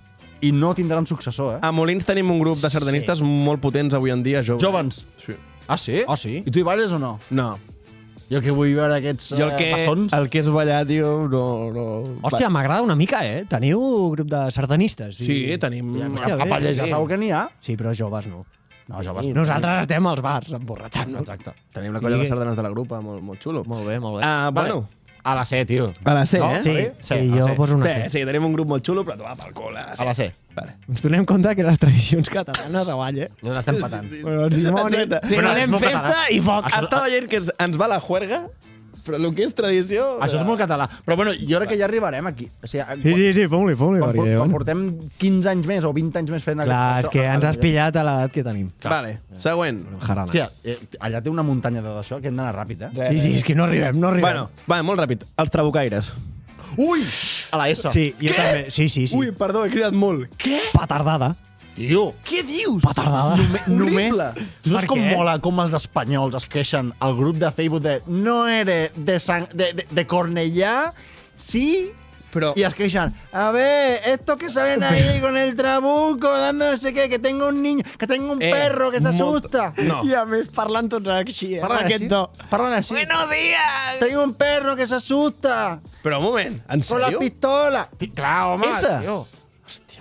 i no tindran successor, A Molins tenim un grup de sardanistes molt potents avui en dia, joves. Jovens. Sí. Ah, sí? Ah, sí? I tu hi balles o no? No. Jo que vull veure aquests Jo passons. el que és ballar, tio, no... Hòstia, m'agrada una mica, Teniu grup de sardanistes. Sí, tenim... Hòstia, A Pallejà segur que n'hi ha. Sí, però joves no. No, joves. I nosaltres estem als bars, emborratxant-nos. Exacte. Tenim la colla de sardanes de la grupa, molt xulo. Molt bé, molt bé. Bueno, A la C, tio. a la C, No? eh? Sí, Sí, sí, jo poso una Bé, C. sí, tenim un grup molt xulo, però tu va pel cul, A la C. Vale. Ens donem compte que les tradicions catalanes avall, Nosaltres estem patant. Bueno, els dimonis, Exacte. si Bueno, no és anem molt festa català. i foc. Estava veient que ens va la juerga, però el que és tradició... Això és molt català. Però bueno, jo crec que ja arribarem aquí. O sigui, Sí, fom-li, quan portem 15 anys més o 20 anys més fent Clar, és que ens has pillat a l'edat que tenim. Vale, següent. Jarana. Hòstia, allà té una muntanya d'això que hem d'anar ràpid, eh? Sí, és que no arribem. Bueno, va, molt ràpid. Els trabucaires. Ui! A la S. Sí, jo també. Sí. Ui, perdó, he cridat molt. Què? Petardada. Tio, Què dius? Petardada. només... Tu saps Per com què? mola com els espanyols es queixen al grup de Facebook de no eres de Cornellà, sí... Però... Y es queixan, a ver, estos que salen ahí con el trabuco, dando no sé qué, que tengo un niño, que tengo un perro que se asusta. No. I a més parlant tots així, Parlen amb aquest així? to. Parlen així. Buenos días! Tengo un perro que se asusta Però un moment, en con la sèrio? pistola. Clar, home, Esa? tio.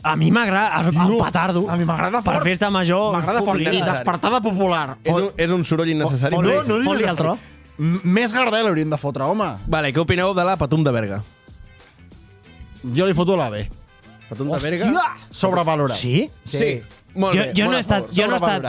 A mi m'agrada el petardo. A mi m'agrada Per fort. festa major. M'agrada fort. I innecessari. despertada popular. És un soroll innecessari. Fot-li però- no, fot-li el tro. Més Gardel hauríem de fotre, home. Vale, què opineu de la Patum de Berga? Jo li foto la B. Patum de Berga? Sobrevalorat. Sí? Sí. Molt Jo, bé. jo, no molt he a estat, favor.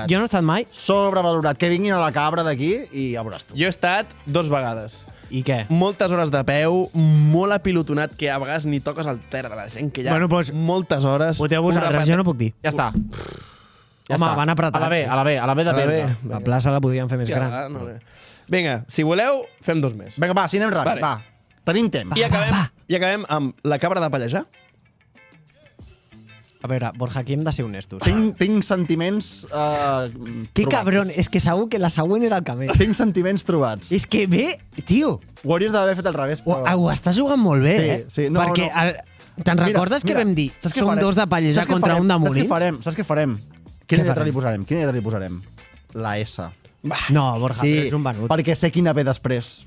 jo no he estat mai. Sobrevalorat. Que vinguin a la cabra d'aquí i ja veuràs tu. Jo he estat 2 vegades. I què? Moltes hores de peu, molt apilotonat, que a vegades ni toques el terra de la gent, que hi ha Bueno, doncs, moltes hores. Voteu vosaltres, jo no puc dir. Ja està. Home, van apretats. A la B, a la B, a la B de A la B. Berga. La plaça la podíem fer més Ja, gran. no, bé. Vinga, si voleu, fem 2 més. Vinga, va, si anem ràpid, Vale. va. Tenim temps. I acabem amb la cabra de Pallejà. A veure, Borja, aquí hem de ser honestos. Tinc sentiments... Que trobats. cabron, és que segur que la següent és el camell. Tinc sentiments trobats. És que bé, tio, Ho hauries d'haver fet al revés, però... ho estàs jugant molt bé, Sí, eh? sí, no, Perquè no. te'n recordes que vam dir saps què som farem? dos de Pallejà Saps què contra farem? un de Saps què Molins? farem? Saps què farem? Què Quina lletra farem? li posarem? La S. No, Borja, però ets un venut. perquè sé quina ve després.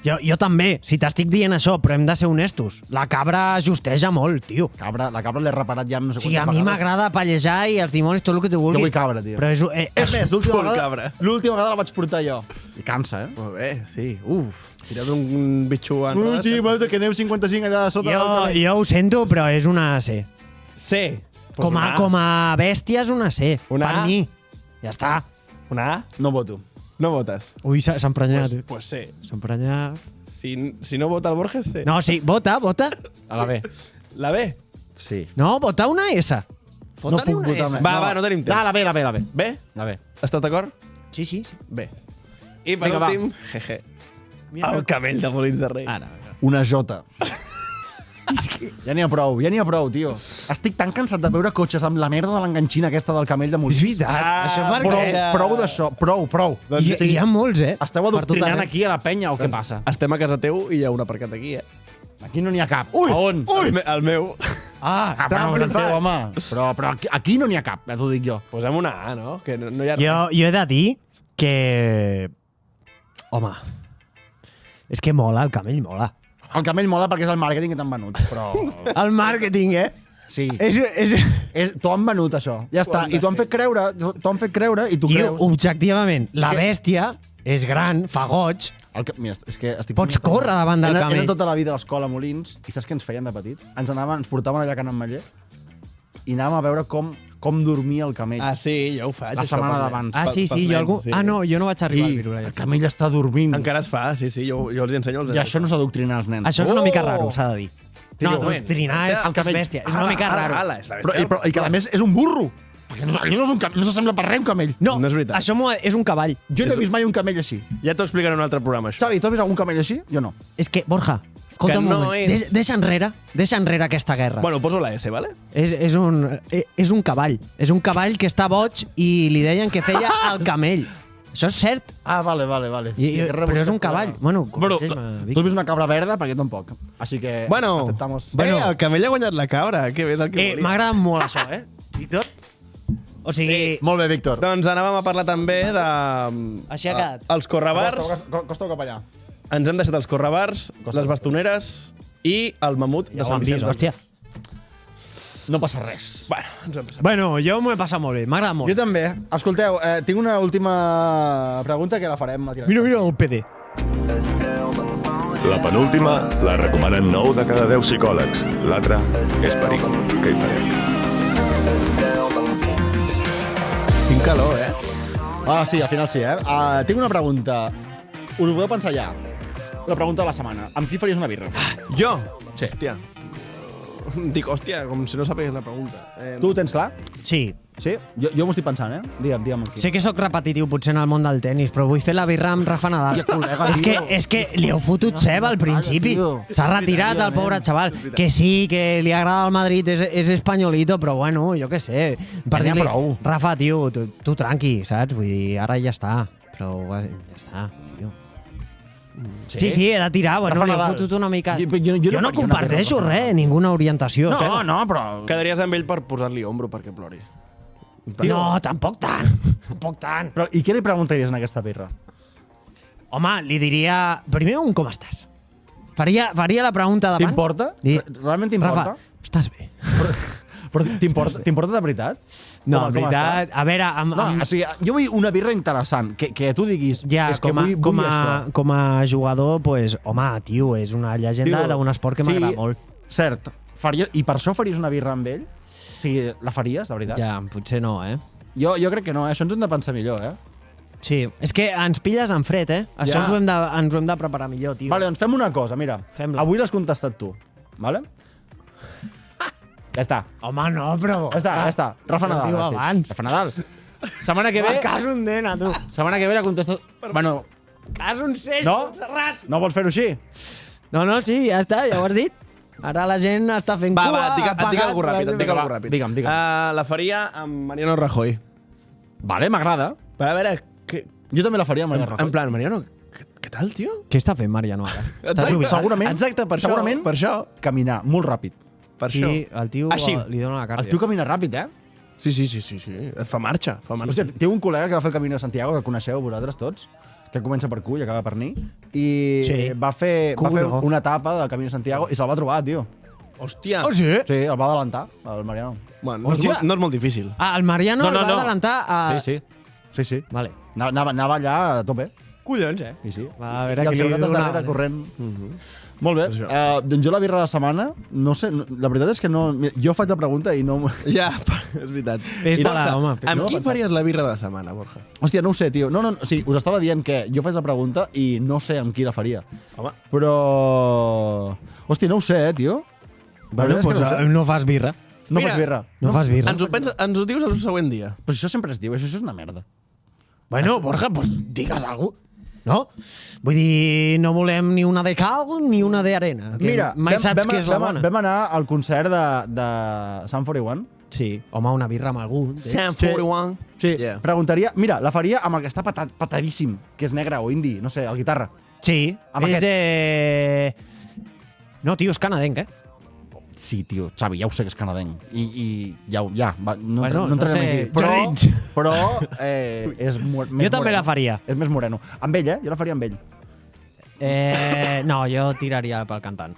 Jo també, si t'estic dient això, però hem de ser honestos. La cabra justeja molt, tio. La cabra l'he reparat ja amb no sé O sigui, quantes a mi vegades. m'agrada Pallejà i els dimonis, tot el que tu vulguis. Jo vull cabra, tio. Però És més, l'última Full vegada, cabra. vegada la vaig portar jo. I cansa, eh? Molt bé, sí. Tirat un bitxo en rodes. Sí, bueno, que anem 55 allà de sota. jo ho sento, però és una C. C. Com a bèstia és una C. Una Per A. mi. Ja està. Una A? No voto. No votes. Ui, s'ha emprenyat. Pues C. S'ha emprenyat. Si no vota el Borges, C. No, sí, vota. A la B. La B. Sí. No, vota una S. No Fota-li puc una votar S. més. Va, no tenim temps. La B. B? La B. Estàs d'acord? Sí. B. I per Vinga, va. últim, GG. El camell de Molins de Rei. Ara. Una J. Ja n'hi ha prou, tio. Estic tan cansat de veure cotxes amb la merda de l'enganxina aquesta del camell de Molins. És veritat. Això per Prou, què? prou d'això, prou. Hi ha molts, eh? Esteu Per tot adoctrinant arreu. aquí a la penya o què passa? Estem a casa teu i hi ha un aparcat aquí, eh? Aquí no n'hi ha cap. A on? El meu. Però el teu, home. Però aquí no n'hi ha cap, ja t'ho dic jo. Posem una A, no? Que no hi ha Jo he de dir que... Home, és que mola, el camell mola. El camell mola perquè és el màrqueting que t'han venut, però... El màrquing, eh? Sí. És... T'ho han venut, això. Ja està. I t'ho han fet creure, i tu Tio, creus... objectivament, la Que- bèstia és gran, fa goig, Mira, és que estic... Pots córrer davant del camell. He anat tota la vida a l'escola a Molins, i saps què ens feien de petit? Ens portaven allà a Can Ametller i anàvem a veure com dormia el camell. Ah, sí, jo ho faig. La això, setmana per d'abans. Ah, sí, pels jo nens, algú... sí. Ah, no, jo no vaig arribar a I viure el allà. camell està dormint. Encara es fa, sí, jo els hi ensenyo. I això no és adoctrinar els nens. Això és una mica raro, s'ha de dir. Tio, No, adoctrinar és el camell. bèstia. És una mica raro. és la I que a més és un burro. Perquè no s'assembla per res un camell. No, No és veritat. això és un cavall. Jo no he vist mai un camell així. Ja t'ho explicaré en un altre programa, això. Xavi, tu has vist algun camell així? Jo no. És que, Borja, escolta Que un no moment. és- Deixa enrere aquesta guerra. Bueno, poso la S, ¿vale? És un cavall. És un cavall que està boig i li deien que feia el camell. Això és cert. Ah, vale. Però és un cavall. Bueno, Bueno, corregeix-me, tu has vist una cabra verda? Perquè tampoc. Així que... Bueno, aceptamos. el camell ha guanyat la cabra. Que ves el que volia. M'ha agradat molt això, eh? I tot. O sigui, Molt bé, Víctor. Doncs anàvem a parlar també de... Així ha quedat. Els correbars. Costa cap allà. Ens hem deixat els correbars, les bastoneres i el mamut de ja ho Sant han vist, Vicenç. hòstia. No passa res. Bueno, ens ho hem passat. Bueno, jo m'ho he passat molt bé. M'ha agradat molt. Jo també. Escolteu, tinc una última pregunta que la farem a tirar. Mira el PD. La penúltima la recomanen 9 de cada 10 psicòlegs. L'altra és perill. Què hi farem? Tinc calor, eh? Ah, sí, al final sí, eh? Tinc una pregunta. Us ho podeu pensar ja. La pregunta de la setmana. Amb qui faries una birra? Jo? Sí. Hòstia. Dic, hòstia, com si no sapigués la pregunta. Tu ho tens clar? Sí. Sí? Jo m'ho estic pensant, eh? Digue'm amb qui. Sé que sóc repetitiu potser en el món del tennis, però vull fer la birra amb Rafa Nadal. col·lega, és que li heu fotut ceba al principi. tio. S'ha retirat el pobre xaval. Que sí, que li agrada el Madrid, és espanyolito, però bueno, jo què sé. Per Ja n'hi ha dir-li, prou. Rafa, tio, tu tranqui, saps? Vull dir, ara ja està. Però ja està, tio. Sí, he de tirar. Bueno, Rafa li heu Nadal. fotut una mica... Jo no Jo no faria una comparteixo birra, res, ninguna orientació. No, però... Quedaries amb ell per posar-li ombro perquè plori. No, tampoc tant. Tampoc tant. Però i què li preguntaries en aquesta birra? Home, li diria... Primer, com estàs? Faria la pregunta d'abans. T'importa? Realment t'importa? Rafa, estàs bé? Però t'importa de veritat? No, Com en veritat, a veure... No, o sigui, jo vull una birra interessant, que tu diguis, Ja, és que vull això. com a jugador, pues, home, tio, és una llegenda Tio, d'un esport que m'agrada molt. Cert. I per això faries una birra amb ell? O sigui, la faries, de veritat? Ja, potser no, eh? Jo crec que no, això ens ho hem de pensar millor, eh? Sí, és que ens pilles en fred, eh? Això Ja. ens ho hem de preparar millor, tio. Vale, doncs fem una cosa, mira. Fem-la. Avui l'has contestat tu, vale? Ja està. Home, no, però... Ja està. Rafa Això es Nadal. diu has dit. abans. Rafa Nadal. Setmana que ve... Cas un nena, tu. Setmana que ve la contestes... Bueno, Cas un seix, No? Montserrat. no vols fer-ho així? No, sí, ja està, ja ho has dit. Ara la gent està fent Va, cua. et dic algú ràpid. Digue'm. La faria amb Mariano Rajoy. Vale, m'agrada. Per a veure... Jo també la faria amb Mariano Rajoy. En plan, Mariano, què tal, tio? Què està fent Mariano ara? Segurament, Exacte, per això. Caminar molt ràpid. Per Sí, això. el tio Així. li dona la carta. El tio camina ràpid, Sí. Fa marxa. Hòstia, té un col·lega que va fer el Camino de Santiago, que coneixeu vosaltres tots, que comença per Q i acaba per Ni, i Sí. va fer no. una etapa del Camino de Santiago i se'l va trobar, tio. Hòstia. Oh, sí? Sí, el va adelantar, el Mariano. Bueno, Hòstia. no és molt difícil. Ah, el Mariano el va adelantar a... Sí. Vale. Anava allà a tope. Collons, I sí. Va, a veure I el qui li segretes donava. darrere corrent. Molt bé. Per això. Doncs jo la birra de la setmana, no sé, la veritat és que no... Mira, jo faig la pregunta i no... Ja, és veritat. Fes-te-la, home. Amb qui faries la birra de la setmana, Borja? Hòstia, no ho sé, tio. No, sí, us estava dient que jo faig la pregunta i no sé amb qui la faria. Home. Però... Hòstia, no ho sé, tio. La Bueno, veritat és que doncs no ho sé. no fas birra. No Mira, faig birra. No fas birra. Ens ho dius el següent dia. Però això sempre es diu, això és una merda. Bueno, Borja, pues digues alguna cosa. No? Vull dir, no volem ni una de cal ni una d'arena. Mira, mai saps què és la bona. Vam anar al concert de Sum 41. Sí, home, una birra amb algú. Sam 41. Sí, Yeah. preguntaria... Mira, la faria amb el que està patadíssim, que és negre o indi, no sé, el guitarra. Sí, Amb és... aquest. No, tio, és canadenc, Sí, tio, Xavi, ja ho sé que és canadenc. I ja, va, no, Bueno, no entrarem no sé, aquí. Però, jardins. però és més Jo també la faria. És més moreno. Amb ell, jo la faria amb ell. No, jo tiraria pel cantant.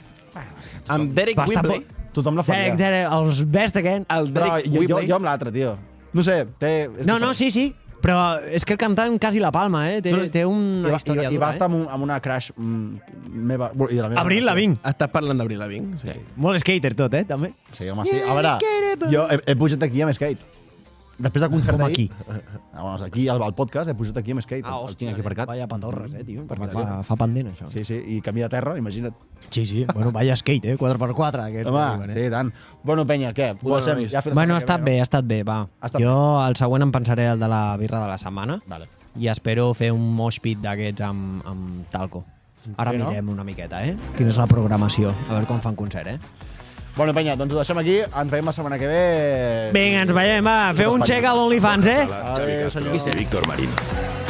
Amb Derek Va estar Whibley. Tothom la faria. Els best again. El Però Derek jo Whibley. amb l'altre, tio. No sé, té... és No, diferent. sí, però és que el cantant quasi la palma, té una història I va dura, estar amb una crush meva... I de la meva Abril relació. Lavigne. Estàs parlant d'Abril Lavigne? Sí. Molt skater tot, també. Sí, home, sí. A veure, jo he pujat aquí amb skate. Després del concert Com d'ahir... aquí. Bueno, aquí, al podcast, he pujat aquí amb skate. el tinc aquí aparcat. Vaya pandorres, tio. Perquè Fa pendent, això. Sí, i camí de terra, imagina't. Sí. Bueno, vaya skate, 4x4. Aquests Home, diuen, sí, tant. Bueno, penya, què? Ho Bueno, deixem? nois. Ja fins la Bueno, ha setmana que ve, estat bé, va. Ha estat Jo el següent em pensaré el de la birra de la setmana no? Vale. i espero fer un mosh pit d'aquests amb talco. Ara Sí, no? mirem una miqueta, Quina és la programació. A veure com fan concert, Bueno, penya, doncs ho deixem aquí. Ens veiem la setmana que ve. Vinga, ens veiem, va. Feu un check a l'OnlyFans, Sala, Xavi Adéu, Castro senyor. i Víctor Marín.